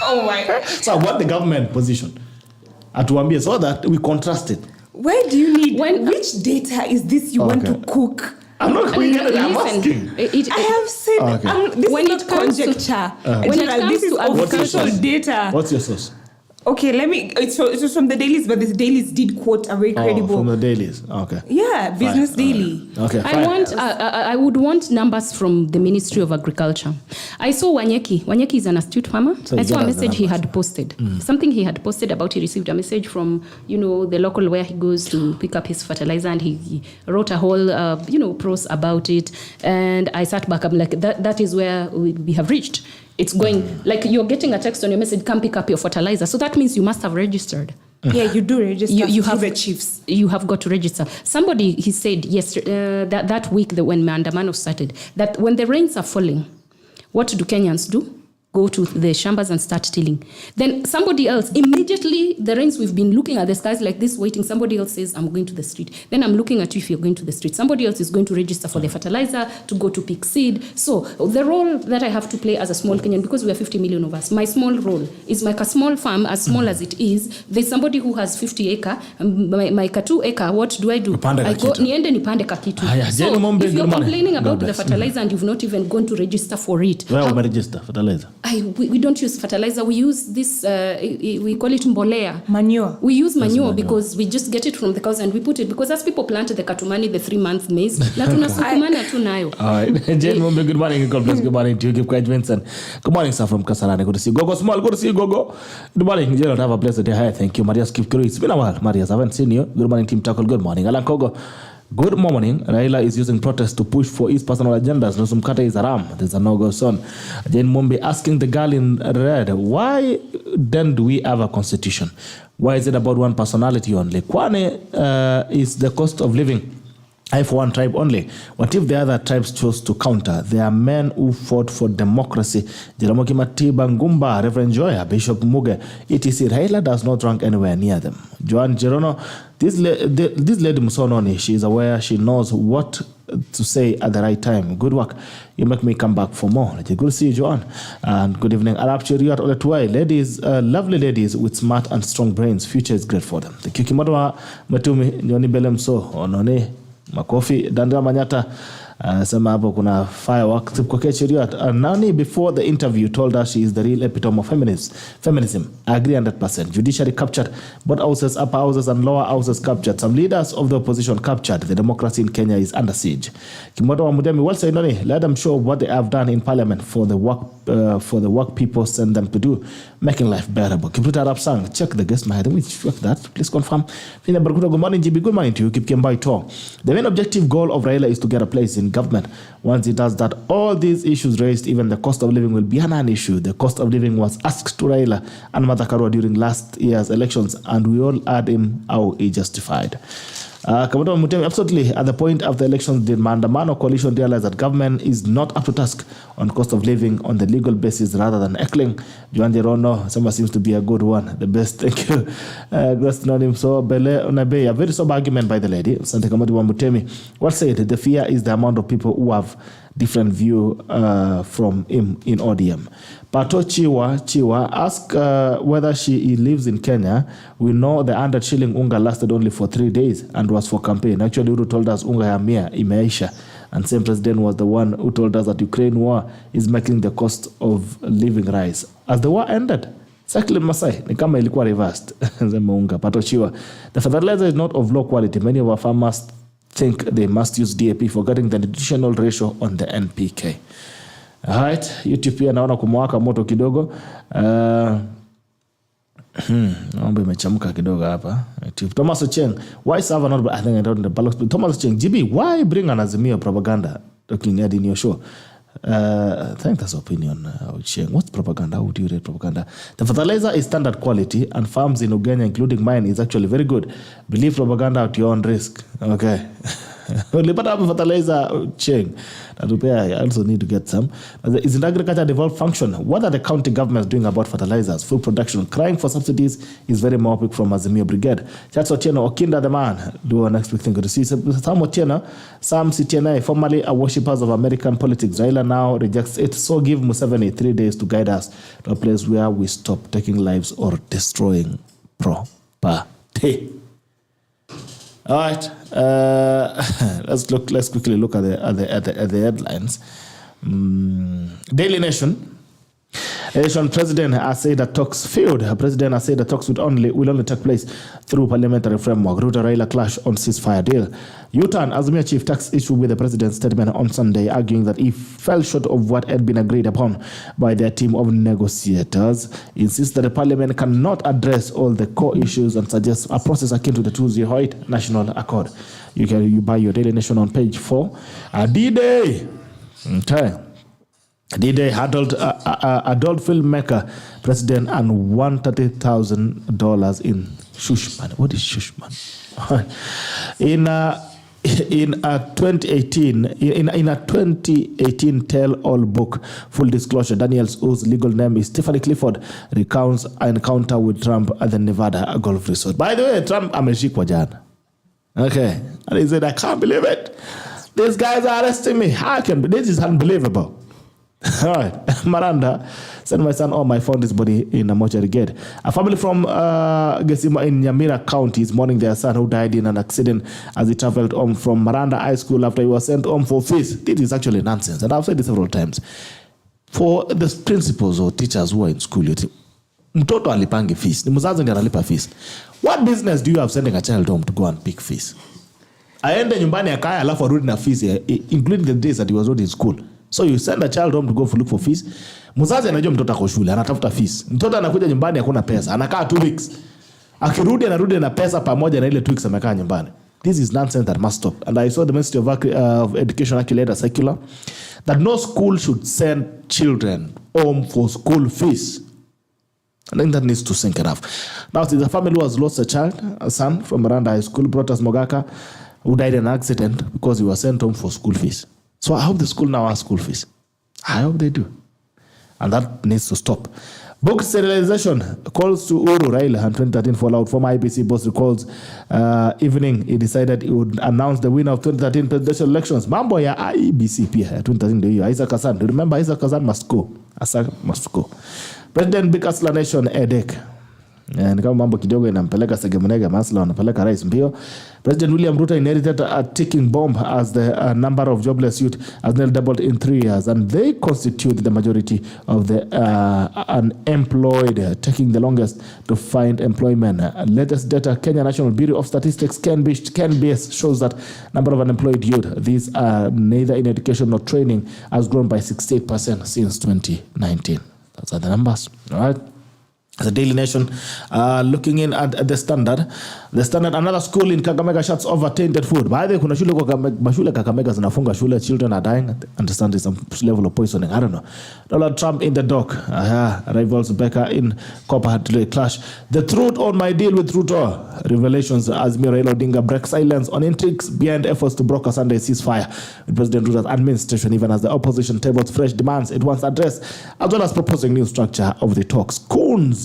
Oh my God. So I want the government position. Atuambie, so that we contrast it. Where do you need? Which data is this you want to cook? I'm not cooking anything. I'm asking. I have said this when is it not comes conjecture. When it comes this is to official data. What's your source? Okay, it's from the dailies, but the dailies did quote a very credible. From the dailies, okay. Yeah, Business Daily. Okay, I would want numbers from the Ministry of Agriculture. I saw Wanyeki. Wanyeki is an astute farmer. So I saw a message he had posted. Something he had posted about he received a message from, the local where he goes to pick up his fertilizer, and he wrote a whole, prose about it. And I sat back, I'm like, that is where we have reached. It's going, like you're getting a text on your message, come pick up your fertilizer. So that means you must have registered. Yeah, you do register. You have the chiefs. You have got to register. Somebody, he said yesterday, that week when Maandamano started, that when the rains are falling, what do Kenyans do? Go to the shambas and start tilling. Then somebody else, immediately the rains, we've been looking at the skies like this, waiting. Somebody else says, I'm going to the street. Then I'm looking at you if you're going to the street. Somebody else is going to register for the fertilizer, to go to pick seed. So the role that I have to play as a small Kenyan, because we are 50 million of us, my small role is like a small farm, as small as it is. There's somebody who has 50 acre, my 2 acre, what do? I go, niende nipande kakitu. So if you're complaining about the fertilizer and you've not even gone to register for it. Where will register fertilizer? we don't use fertilizer. We use this, we call it mbolea. Manure. We use manure because we just get it from the cows and we put it, because as people planted the katumani, the 3-month maize, na tunasukumana tu nayo. All right. Jane Mumbi, good morning. God bless. Good morning to you. Give Quite Vincent. Good morning, sir, from Kasarani. Good to see you. Gogo Small. Good to see you, Gogo. Good morning. Gerald, have a blessed day. Hi, thank you. Maria Skipkuru. It's been a while. Maria, I haven't seen you. Good morning, Team Tackle. Good morning. Alan Kogo. Good morning. Raila is using protests to push for his personal agendas. Nusumkata is a ram. There's a no-go son. Jane Mumbi asking the girl in red, why then do we have a constitution? Why is it about one personality only? Kwane is the cost of living. I for one tribe only. What if the other tribes chose to counter? There are men who fought for democracy. Jeramogi Matiba Ngumba, Reverend Joya, Bishop Muge, etc. Raila does not rank anywhere near them. Joan Gerono, this lady Msoo Noni, she is aware, she knows what to say at the right time. Good work. You make me come back for more. Good to see you, Joan. And good evening. Arab Cheriot Oletuai. Ladies, lovely ladies with smart and strong brains. Future is great for them. The Kikimodoa Matumi, Noni Msoo, Onone. Makofi Dandra Manyata sema hapo kuna fireworks kwa Cheriot. Noni before the interview told us she is the real epitome of feminism. I agree 100%. Judiciary captured, both houses, upper houses and lower houses captured. Some leaders of the opposition captured. The democracy in Kenya is under siege. Kimodo wa Mudemi, well said, Noni. Let them show what they have done in parliament for the work people send them to do, making life bearable. Kiputa Arab Sang, check the guest my which work that. Please confirm. Fina Barkuta, good morning, GB. Good morning to you. Keep Kembai Tor. The main objective goal of Raila is to get a place in government. Once he does that, all these issues raised, even the cost of living, will be an issue. The cost of living was asked to Raila and Matakarwa during last year's elections, and we all asked him how he justified. Kamoto Mutemi, absolutely. At the point of the elections, the Maandamano coalition realized that government is not up to task on cost of living on the legal basis rather than heckling. Joan Jerono, someone seems to be a good one. The best, thank you. Msoo Bele Onabe, a very sober argument by the lady. Sante Kamoto Mutemi. What said? The fear is the amount of people who have different view from him in ODM. Pato Chiwa asked whether she lives in Kenya. We know the 100 shilling unga lasted only for 3 days and was for campaign. Actually, Ruto told us unga ya mia imeisha. And same president was the one who told us that Ukraine war is making the cost of living rise. As the war ended, Sakli Masai, ni kama ilikuwa reversed. Pato Chiwa. The fertilizer is not of low quality. Many of our farmers think they must use DAP, forgetting the nutritional ratio on the NPK. Alright, YouTube pia naona kumwaka moto kidogo. Naomba imechamuka kidogo hapa. Thomas Ocheng, why serve not? I think I don't know. Thomas Ocheng, GB, why bring an Azimio propaganda talking head in your show? I think that's opinion. Ocheng, what's propaganda? How would you rate propaganda? The fertilizer is standard quality, and farms in Uganda, including mine, is actually very good. Believe propaganda at your own risk. Okay. Ulipata fertilizer chain. I also need to get some. Is an agriculture devolved function? What are the county governments doing about fertilizers, food production? Crying for subsidies is very myopic from Azimio Brigade. That's Otieno, Okinda the man. Do our next week thing to see. Sam Otieno, Sam CTNA, formerly a worshippers of American politics. Raila now rejects it. So give Museveni 3 days to guide us to a place where we stop taking lives or destroying property. All right, let's quickly look at the headlines. Daily Nation. Asian president has said that talks failed. The president has said that talks will only take place through parliamentary framework. Ruto Raila clash on ceasefire deal. U-turn Azimio chief takes issue with the president's statement on Sunday, arguing that he fell short of what had been agreed upon by their team of negotiators. He insists that the parliament cannot address all the core issues and suggests a process akin to the 2008 National Accord. You buy your Daily Nation on page 4. D-Day. Okay. D-Day adult filmmaker, president, and $130,000 in Shushman. What is Shushman? In a 2018 tell-all book, Full Disclosure, Daniel Msoo's legal name is Tiffany Clifford, recounts an encounter with Trump at the Nevada Golf Resort. By the way, Trump ameshikwa jana. Okay, and he said, I can't believe it. These guys are arresting me. This is unbelievable. All right. Miranda, send my son my found his body in a mortuary gate. A family from Gesima in Nyamira County is mourning their son who died in an accident as he traveled home from Miranda High School after he was sent home for fees. This is actually nonsense, and I've said it several times. for the principals or teachers who are in school, mtoto alipangi fees, ni mzazi ndiye analipa fees. What business do you have sending a child home to go and pick fees? Aende nyumbani akaya alafu arudi na fees, including the days that he was not in school. So you send a child home to go look for fees. Mzazi anajua mtoto ako shule, anatafuta fees. Mtoto anakuja nyumbani hakuna pesa, anakaa 2 weeks. Akirudi anarudi na pesa pamoja na ile 2 weeks amekaa nyumbani. This is nonsense that must stop. And I saw the Ministry of Education actually a circular that no school should send children home for school fees. I think that needs to sink enough. Now, the family who has lost a child, a son from Miranda High School, Protas Mogaka, who died in an accident because he was sent home for school fees. So I hope the school now has school fees. I hope they do. And that needs to stop. Book sterilization calls to Uhuru Raila and 2013 fallout. Former IBC boss recalls evening he decided he would announce the winner of 2013 presidential elections. Mambo ya IBC pia 2013 ndio hiyo. Isaac Hassan. Do you remember Isaac Hassan must go? Isaac must go. President Big Asla Nation Edek. Ni kama mambo kidogo inampeleka Segemunega Masla anapeleka rais mbio. President William Ruto inherited a ticking bomb as the number of jobless youth has nearly doubled in 3 years, and they constitute the majority of the unemployed, taking the longest to find employment. Latest data, Kenya National Bureau of Statistics KNBS shows that number of unemployed youth, these are neither in education nor training, has grown by 68% since 2019. Those are the numbers, all right? The Daily Nation, looking in at the Standard, another school in Kakamega shuts over tainted food. By the way, kuna shule kwa mashule Kakamega zinafunga shule, children are dying. I understand there's some level of poisoning. I don't know. Donald Trump in the dock. Rivals Becca in Copper today clash. The truth on my deal with Ruto. Revelations. Azimio Leader Raila Odinga breaks silence on intrigues behind efforts to broker Sunday ceasefire. With President Ruto's administration, even as the opposition tables fresh demands it wants addressed, as well as proposing new structure of the talks. Coons,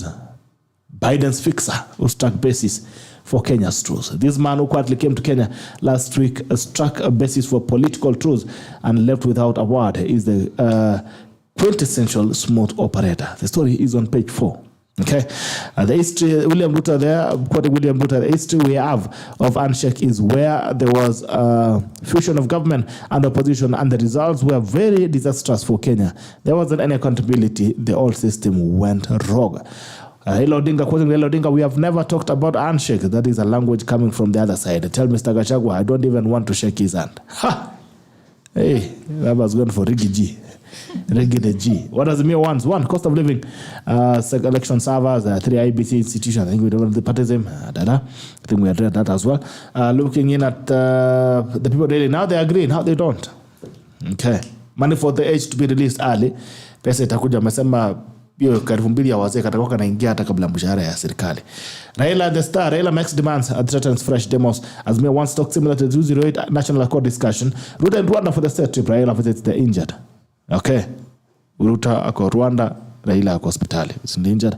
Biden's fixer, who struck basis for Kenya's truce. This man who quietly came to Kenya last week struck a basis for political truce and left without a word is the quintessential smooth operator. The story is on page 4. Okay, the history, William Ruto there, quoting William Ruto, the history we have of Handshake is where there was fusion of government and opposition, and the results were very disastrous for Kenya. There wasn't any accountability. The whole system went rogue. Raila Odinga, quoting Raila Odinga, we have never talked about handshake. That is a language coming from the other side. Tell Mr. Gachagua, I don't even want to shake his hand. Ha! Hey, that was going for Riggy G. Riggy G. What does it mean? One, cost of living, election servers, 3 IBC institutions. I think we don't have the partism. I think we addressed that as well. Looking in at the people daily. Now they agree, now they don't. Okay. Money for the age to be released early. Pesa itakuja, amesema hiyo karibu mbili ya wazee katakuwa kanaingia hata kabla mshahara ya serikali. Raila the Star, Raila makes demands and threatens fresh demos. Azimio wants talk similar to 208 National Accord discussion. Ruto and Rwanda for the state trip. Raila visits the injured. Okay. Ruto ako Rwanda, Raila ako hospitali. It's injured.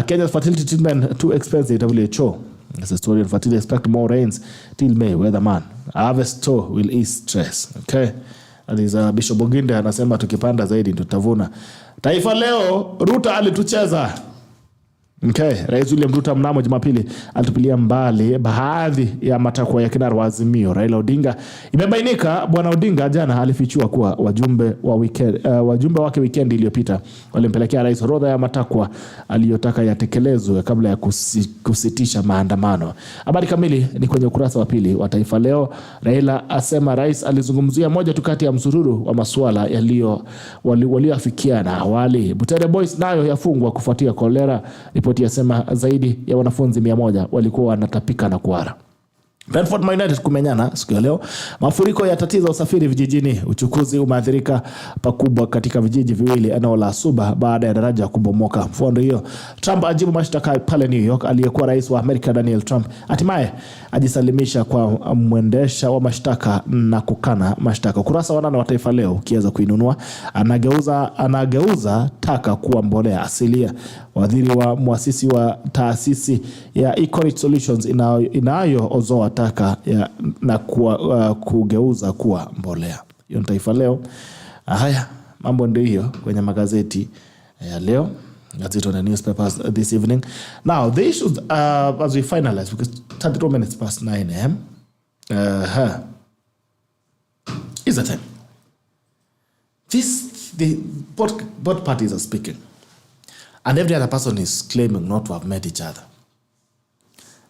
Kenya's fertility treatment too expensive. WHO. That's a story on fertility. Expect more rains till May. Weatherman. Harvest tour will ease stress. Okay. That is Bishop Okinda anasema tukipanda zaidi tutavuna. Taifa leo, Ruto alitucheza. Okay, Rais William Ruto mnamo Jumapili alitupilia mbali baadhi ya matakwa ya kinara wa Azimio Raila Odinga. Imebainika bwana Odinga jana alifichua kuwa wajumbe wake weekend iliyopita walimpelekea rais orodha ya matakwa aliyotaka yatekelezwe kabla ya kusitisha maandamano. Habari kamili ni kwenye ukurasa wa pili wa Taifa Leo. Raila asema rais alizungumzia moja tu kati ya msururu wa masuala walioafikiana awali. Butere Boys nayo yafungwa kufuatia kolera. Ripoti yasema zaidi ya wanafunzi 100 walikuwa wanatapika na kuhara. Brentford United kumenyana siku ya leo. Mafuriko yatatiza usafiri vijijini. Uchukuzi umeathirika pakubwa katika vijiji viwili eneo la Suba baada ya daraja kubomoka. Mfundo hiyo, Trump ajibu mashtaka pale New York. Aliyekuwa rais wa Amerika Donald Trump hatimaye ajisalimisha kwa mwendesha wa mashtaka na kukana mashtaka. Kurasa wa 8 wa Taifa Leo ukiweza kuinunua, anageuza taka kuwa mbolea asilia. Waziri wa muasisi wa taasisi ya Economist Solutions inayoozoa taka na kugeuza kuwa mbolea. Hiyo Taifa Leo. Haya, mambo ndio hiyo kwenye magazeti ya leo. That's it on the newspapers this evening. Now, the issues as we finalize, because 32 minutes past 9 a.m. Is the time. both parties are speaking, and every other person is claiming not to have met each other,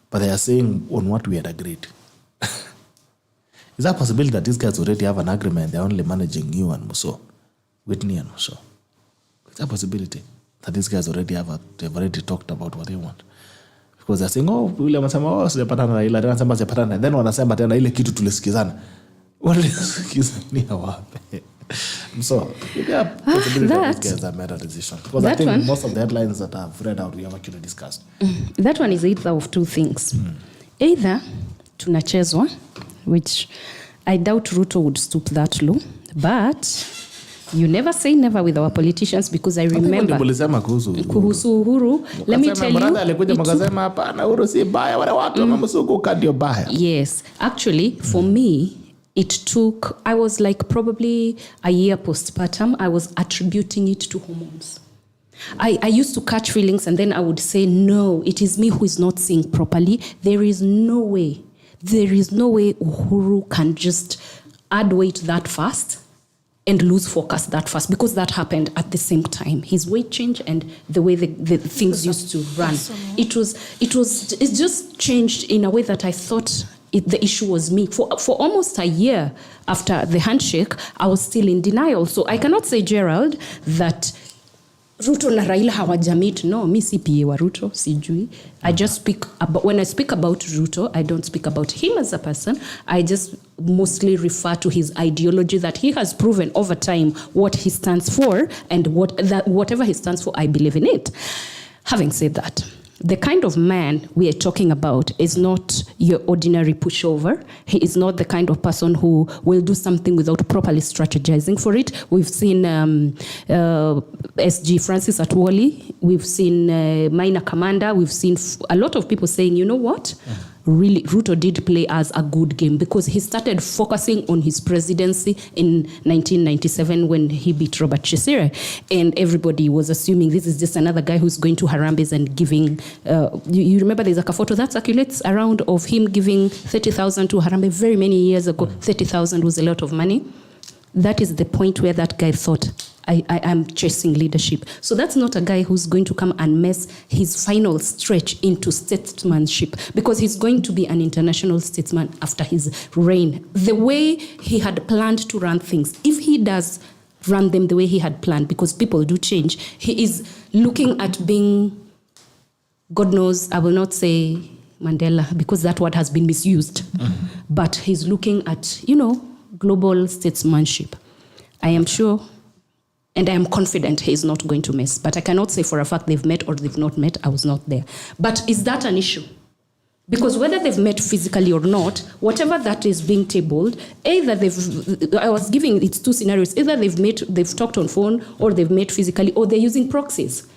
but they are saying on what we had agreed. Is that a possibility that these guys already have an agreement? They're only managing you and Msoo, Whitney and Msoo. Is that a possibility that these guys they've already talked about what they want? Because they're saying, oh, William Samoei, sijapatana na Raila, tena sijapatana. Then wanasema tena ile kitu tulisikizana. Walisikizania wapi? So, yeah, possibility that these guys have made a decision. Because I think most of the headlines that I've read out, we have actually discussed. That one is either of two things. Either tunachezwa, which I doubt Ruto would stoop that low, but you never say never with our politicians, because I remember kuhusu Uhuru. Let me tell you. Yes, actually, for me, it took, I was like probably a year postpartum, I was attributing it to hormones. I used to catch feelings and then I would say, no, it is me who is not seeing properly. There is no way Uhuru can just add weight that fast and lose focus that fast, because that happened at the same time. His weight change and the way the things used to run. It just changed in a way that I thought the issue was me. For almost a year after the handshake, I was still in denial. So I cannot say, Gerald, that Ruto na Raila hawajamit. No, mi si PA wa Ruto, sijui. I just speak about, when I speak about Ruto, I don't speak about him as a person. I just mostly refer to his ideology, that he has proven over time what he stands for, and whatever he stands for, I believe in it. Having said that, the kind of man we are talking about is not your ordinary pushover. He is not the kind of person who will do something without properly strategizing for it. We've seen SG Francis Atwoli. We've seen Minor Commander. We've seen a lot of people saying, you know what? Really, Ruto did play as a good game, because he started focusing on his presidency in 1997 when he beat Robert Chisire, and everybody was assuming this is just another guy who's going to Harambes and giving. You remember there's a photo that circulates around of him giving 30,000 to Harambee very many years ago. 30,000 was a lot of money. That is the point where that guy thought, I am chasing leadership. So that's not a guy who's going to come and mess his final stretch into statesmanship, because he's going to be an international statesman after his reign. The way he had planned to run things, if he does run them the way he had planned, because people do change, he is looking at being, God knows, I will not say Mandela, because that word has been misused, but he's looking at, global statesmanship. I am sure, and I am confident he's not going to miss. But I cannot say for a fact they've met or they've not met. I was not there. But is that an issue? Because whether they've met physically or not, whatever that is being tabled, either I was giving it's two scenarios. Either they've talked on phone, or they've met physically, or they're using proxies.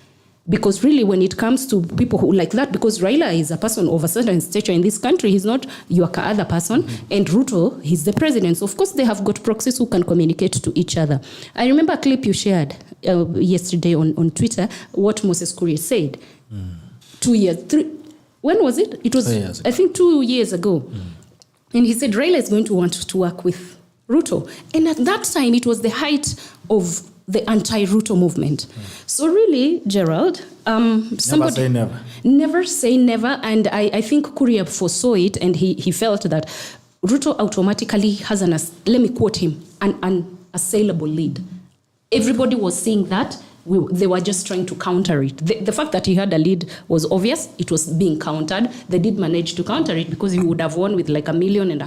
Because really, when it comes to people who like that, because Raila is a person of a certain stature in this country, he's not your other person, and Ruto, he's the president. So of course, they have got proxies who can communicate to each other. I remember a clip you shared yesterday on Twitter, what Moses Kuria said. 2 years, when was it? It was, I think, 2 years ago. And he said Raila is going to want to work with Ruto. And at that time, it was the height of the anti-Ruto movement. So really, Gerald, never say never. Never say never. And I think Kuria foresaw it, and he felt that Ruto automatically has let me quote him, an unassailable lead. Everybody was saying that. They were just trying to counter it. The fact that he had a lead was obvious. It was being countered. They did manage to counter it, because he would have won with like 1.5 million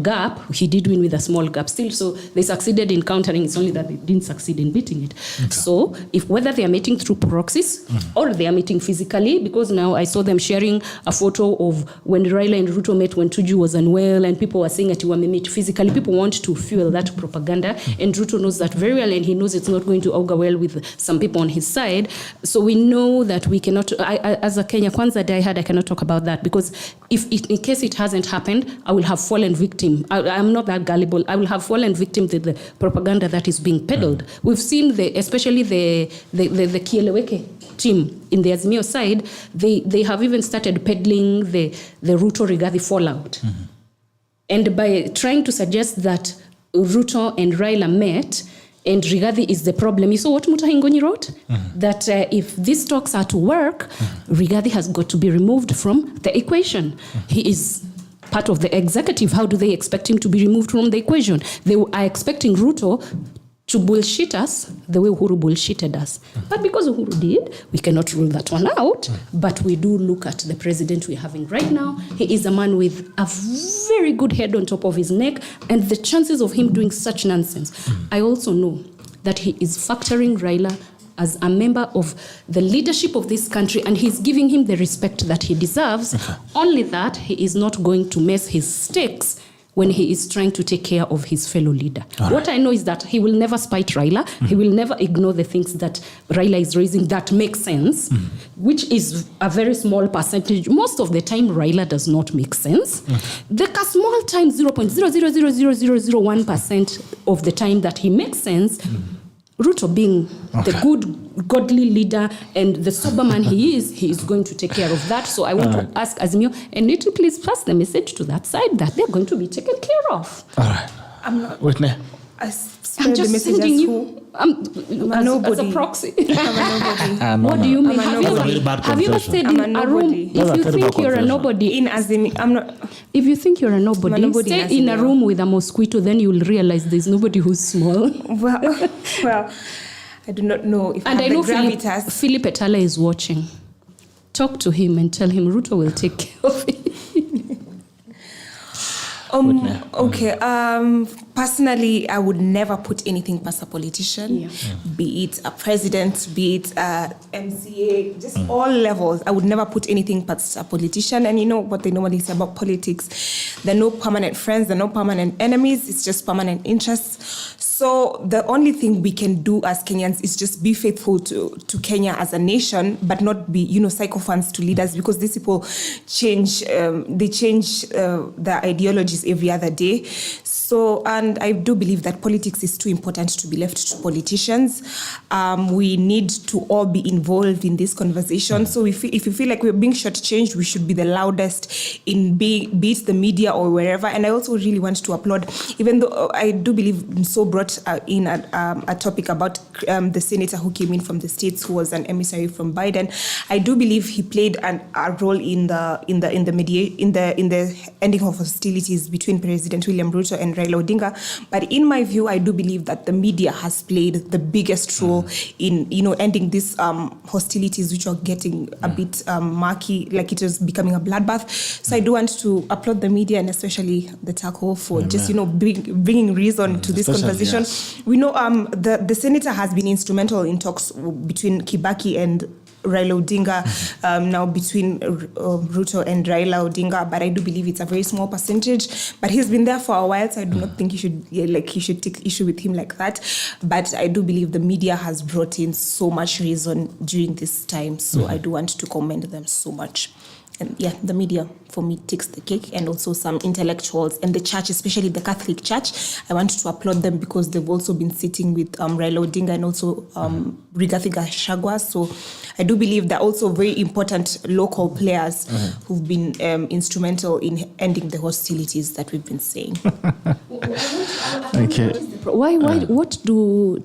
gap. He did win with a small gap still. So they succeeded in countering. It's only that they didn't succeed in beating it. Okay. So whether they are meeting through proxies or they are meeting physically, because now I saw them sharing a photo of when Raila and Ruto met when Tuju was unwell, and people were saying that you were meet physically. People want to fuel that propaganda, and Ruto knows that very well, and he knows it's not going to augur well with some people on his side. So we know that we cannot, as a Kenya Kwanza diehard, I cannot talk about that, because if in case it hasn't happened, I will have fallen victim. I'm not that gullible. I will have fallen victim to the propaganda that is being peddled. We've seen especially the Kieleweke team in the Azimio side, they have even started peddling the Ruto Rigathi fallout. And by trying to suggest that Ruto and Raila met, And Rigathi is the problem. You saw what Mutahi wrote? That if these talks are to work, Rigathi has got to be removed from the equation. He is part of the executive. How do they expect him to be removed from the equation? They are expecting Ruto to bullshit us the way Uhuru bullshitted us. But because Uhuru did, we cannot rule that one out. But we do look at the president we're having right now. He is a man with a very good head on top of his neck, and the chances of him doing such nonsense. I also know that he is factoring Raila as a member of the leadership of this country, and he's giving him the respect that he deserves. Only that he is not going to mess his stakes when he is trying to take care of his fellow leader. What I know is that he will never spite Raila. He will never ignore the things that Raila is raising that make sense, which is a very small percentage. Most of the time, Raila does not make sense. The small time, 0.0000001% of the time that he makes sense, Ruto being the good, godly leader and the sober man he is going to take care of that. So I want to ask Azimio, and need to please pass the message to that side that they're going to be taken care of. All right. I'm not. Whitney. I'm just sending you as a proxy. What do you mean? Have you ever said in a room, if you think you're a nobody, I'm not. If you think you're a nobody, stay in a room with a mosquito, then you'll realize there's nobody who's small. Well, I do not know if and I know gravitas. Philip Etala is watching. Talk to him and tell him Ruto will take care of it. Okay. Personally, I would never put anything past a politician, be it a president, be it a MCA, just all levels. I would never put anything past a politician. And you know what they normally say about politics: there are no permanent friends, there are no permanent enemies. It's just permanent interests. So the only thing we can do as Kenyans is just be faithful to Kenya as a nation, but not be, sycophants to leaders, because these people change. They change their ideologies every other day. So, and I do believe that politics is too important to be left to politicians. We need to all be involved in this conversation. So if you feel like we're being shortchanged, we should be the loudest in be it the media or wherever. And I also really want to applaud, even though I do believe Msoo brought in a topic about the senator who came in from the States, who was an emissary from Biden. I do believe he played a role in the ending of hostilities between President William Ruto and Raila Odinga. But in my view, I do believe that the media has played the biggest role in ending these hostilities, which are getting a bit murky, like it was becoming a bloodbath. So I do want to applaud the media, and especially the TACO, for just bringing reason to this conversation. Yes. We know the senator has been instrumental in talks between Kibaki and Raila Odinga, now between Ruto and Raila Odinga, but I do believe it's a very small percentage. But he's been there for a while, so I do not think you should take issue with him like that. But I do believe the media has brought in so much reason during this time, so I do want to commend them so much. And the media for me takes the cake, and also some intellectuals and the church, especially the Catholic Church. I want to applaud them because they've also been sitting with Raila Odinga and also Rigathi Gachagua. So I do believe they're also very important local players who've been instrumental in ending the hostilities that we've been saying. Okay. Why? What do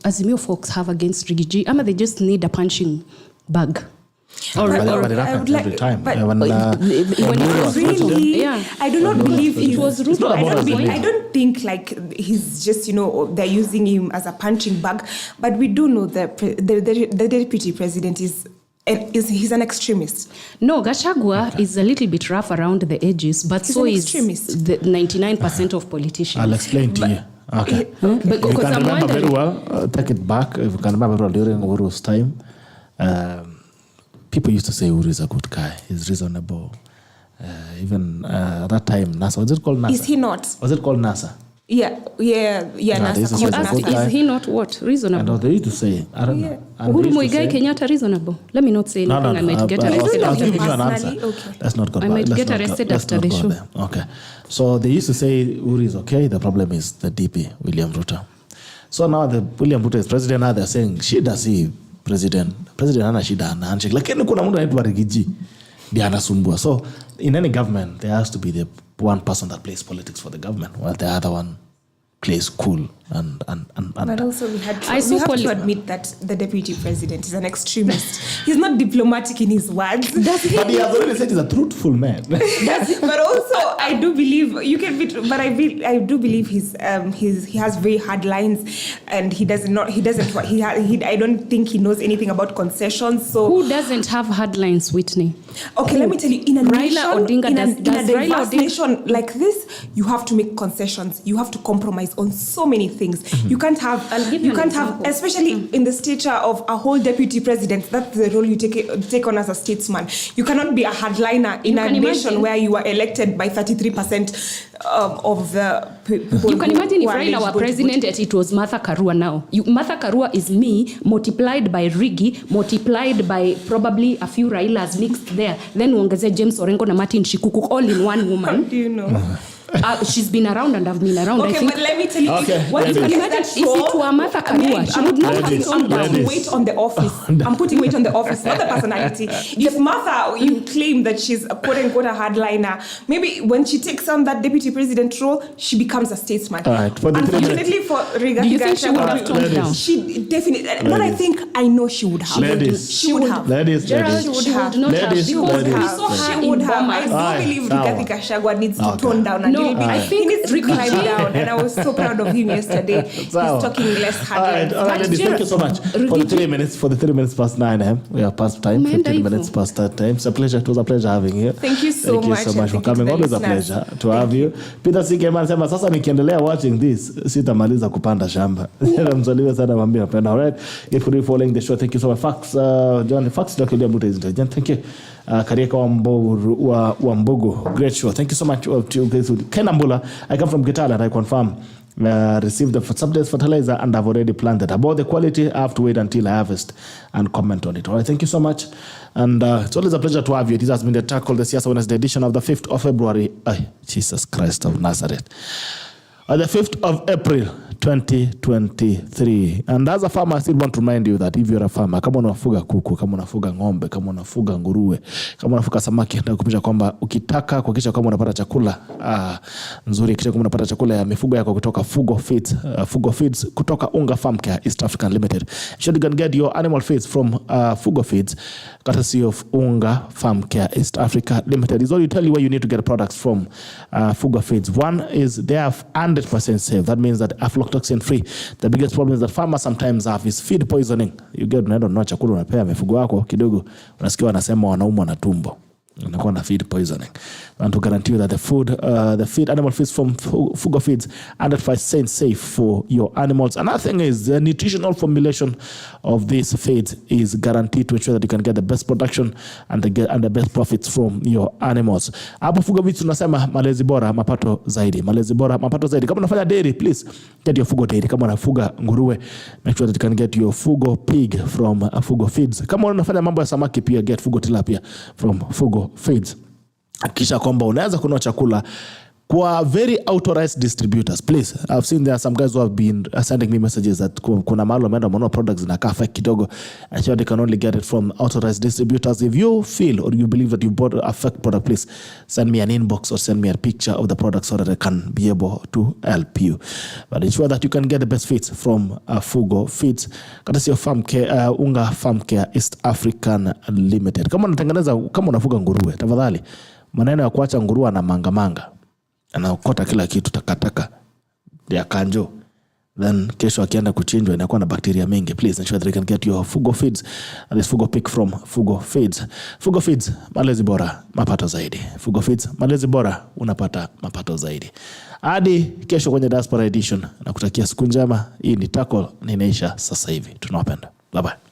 Azimio folks have against Rigiji? They just need a punching bag. But it happens every time. But when I do not believe it was Ruto. I don't think like he's just they're using him as a punching bag. But we do know that the deputy president he's an extremist. No, Gachagua is a little bit rough around the edges, but he's so is the 99% of politicians. I'll explain to you. Okay. If you can remember very well, take it back. If you can remember very well, during Uhuru's time, people used to say Uhuru is a good guy. He's reasonable. Even at that time, NASA. Was it called NASA? Is he not? Was it called NASA? Yeah, NASA. You asked, is he not what? Reasonable? And they used to say, I don't know. Uhuru Muigai Kenyatta reasonable. Let me not say anything. No. I might get arrested. I'll give you an answer. Okay. Let's not go. I might get arrested after the show. Okay. So they used to say Uhuru is okay. The problem is the DP, William Ruto. So now the William Ruto is president. Now they're saying, shida si president hana shida ana handshake. Lakini kuna mtu anaitwa Rigiji ndiye anasumbua. So in any government, there has to be the one person that plays politics for the government, while the other one plays cool and but also we have to admit that the deputy president is an extremist. He's not diplomatic in his words. But he has already said he's a truthful man. But also I do believe I do believe he has very hard lines, and I don't think he knows anything about concessions. So who doesn't have hard lines, Whitney? Okay, let me tell you, in a Raila nation, Odinga in a diverse Odinga nation like this, you have to make concessions. You have to compromise on so many things. Mm-hmm. You can't have, especially in the stature of a whole deputy president. That's the role you take on as a statesman. You cannot be a hardliner in a nation where you are elected by 33% of the people. You can imagine if Raila were president and it was Martha Karua now. Martha Karua is me multiplied by Rigi, multiplied by probably a few Railas mixed there. Then uongeze James Orengo na Martin Shikuku all in one woman. How do you know? She's been around and I've been around. Okay, but let me tell you, what you can imagine if it were Martha Karua, she would not have weight on the office. I'm putting weight on the office, not the personality. If Martha, you claim that she's a quote-unquote a hardliner, maybe when she takes on that deputy president role, she becomes a statesman. All right, for the unfortunately for Rigathi, do you think she would have toned down? She definitely, but I know she would have. She would have. Gerald, she would have. She would have. I do believe Rigathi Gachagua needs to tone down. I think he needs to climb down, and I was so proud of him yesterday. He's talking less hard. All right, ladies, thank you so much for the 3 minutes past 9 a.m. We are past time, 15 minutes past that time. It's a pleasure. It was a pleasure having you. Thank you so much for coming. Always a pleasure to have you. Peter Sigeman sema sasa nikiendelea watching this sitamaliza kupanda shamba. Mzaliwa sana mwambie napenda. All right, if you're following the show, thank you so much. John Fax Dr. William Samoei Ruto. Thank you. Karieka wa Mbogo, great show. Thank you so much to Ken Ambula. I come from Gitala and I confirm received the subsidies fertilizer and I've already planted. About the quality, I have to wait until I harvest and comment on it. All right, thank you so much. And it's always a pleasure to have you. This has been the Tackle the Siasa Wednesday edition of the 5th of February. Jesus Christ of Nazareth. The 5th of April 2023. And as a farmer, I still want to remind you that if you're a farmer, kama unafuga kuku, kama unafuga ng'ombe, kama unafuga nguruwe, kama unafuga samaki, nataka kukumbusha kwamba ukitaka kuhakikisha kama unapata chakula nzuri, kisha kama unapata chakula ya mifugo yako kutoka Fugo Feeds kutoka Unga Farm Care East African Limited. You can get your animal feeds from Fugo Feeds, courtesy of Unga Farm Care East Africa Limited. Is all you tell you where you need to get products from Fugo Feeds. One is they are 100% safe. That means that aflatoxin free. The biggest problem is that farmers sometimes have is feed poisoning. You get unaenda ununua chakula unapea mifugo wako kidogo unasikia wanasema wanaumwa na tumbo. Unakuwa na feed poisoning. And to guarantee you that the animal feeds from Fugo Feeds 100% safe for your animals. Another thing is the nutritional formulation of these feeds is guaranteed to ensure that you can get the best production and the best profits from your animals. Hapo Fugo Feeds tunasema malezi bora mapato zaidi. Malezi bora mapato zaidi. Kama unafanya dairy, please get your Fugo dairy. Kama unafuga nguruwe, make sure that you can get your Fugo pig from Fugo Feeds. Kama unafanya mambo ya samaki, pia get Fugo tilapia from Fugo Feeds. Kisha kwamba unaweza kununua chakula kwa very authorized distributors. Please, I've seen there are some guys who have been sending me messages that kuna mahali wameenda mono products zinakaa fake kidogo. I sure they can only get it from authorized distributors. If you feel or you believe that you bought a fake product, please send me an inbox or send me a picture of the product so that I can be able to help you. But ensure that you can get the best feeds from Fugo Feeds. Courtesy of Unga Farm Care East African Limited. Kama unafuga nguruwe, tafadhali maneno ya kuacha nguruwe na manga. Anaokota kila kitu takataka ya kanjo, then kesho akienda kuchinjwa inakuwa na bakteria mengi. Please ensure that you can get your Fugo Feeds and this Fugo pick from Fugo Feeds. Fugo Feeds, malezi bora mapato zaidi. Fugo Feeds, malezi bora unapata mapato zaidi. Hadi kesho kwenye Diaspora Edition, na kutakia siku njema. Hii ni Tackle, ninaisha sasa hivi. Tunawapenda. Bye bye.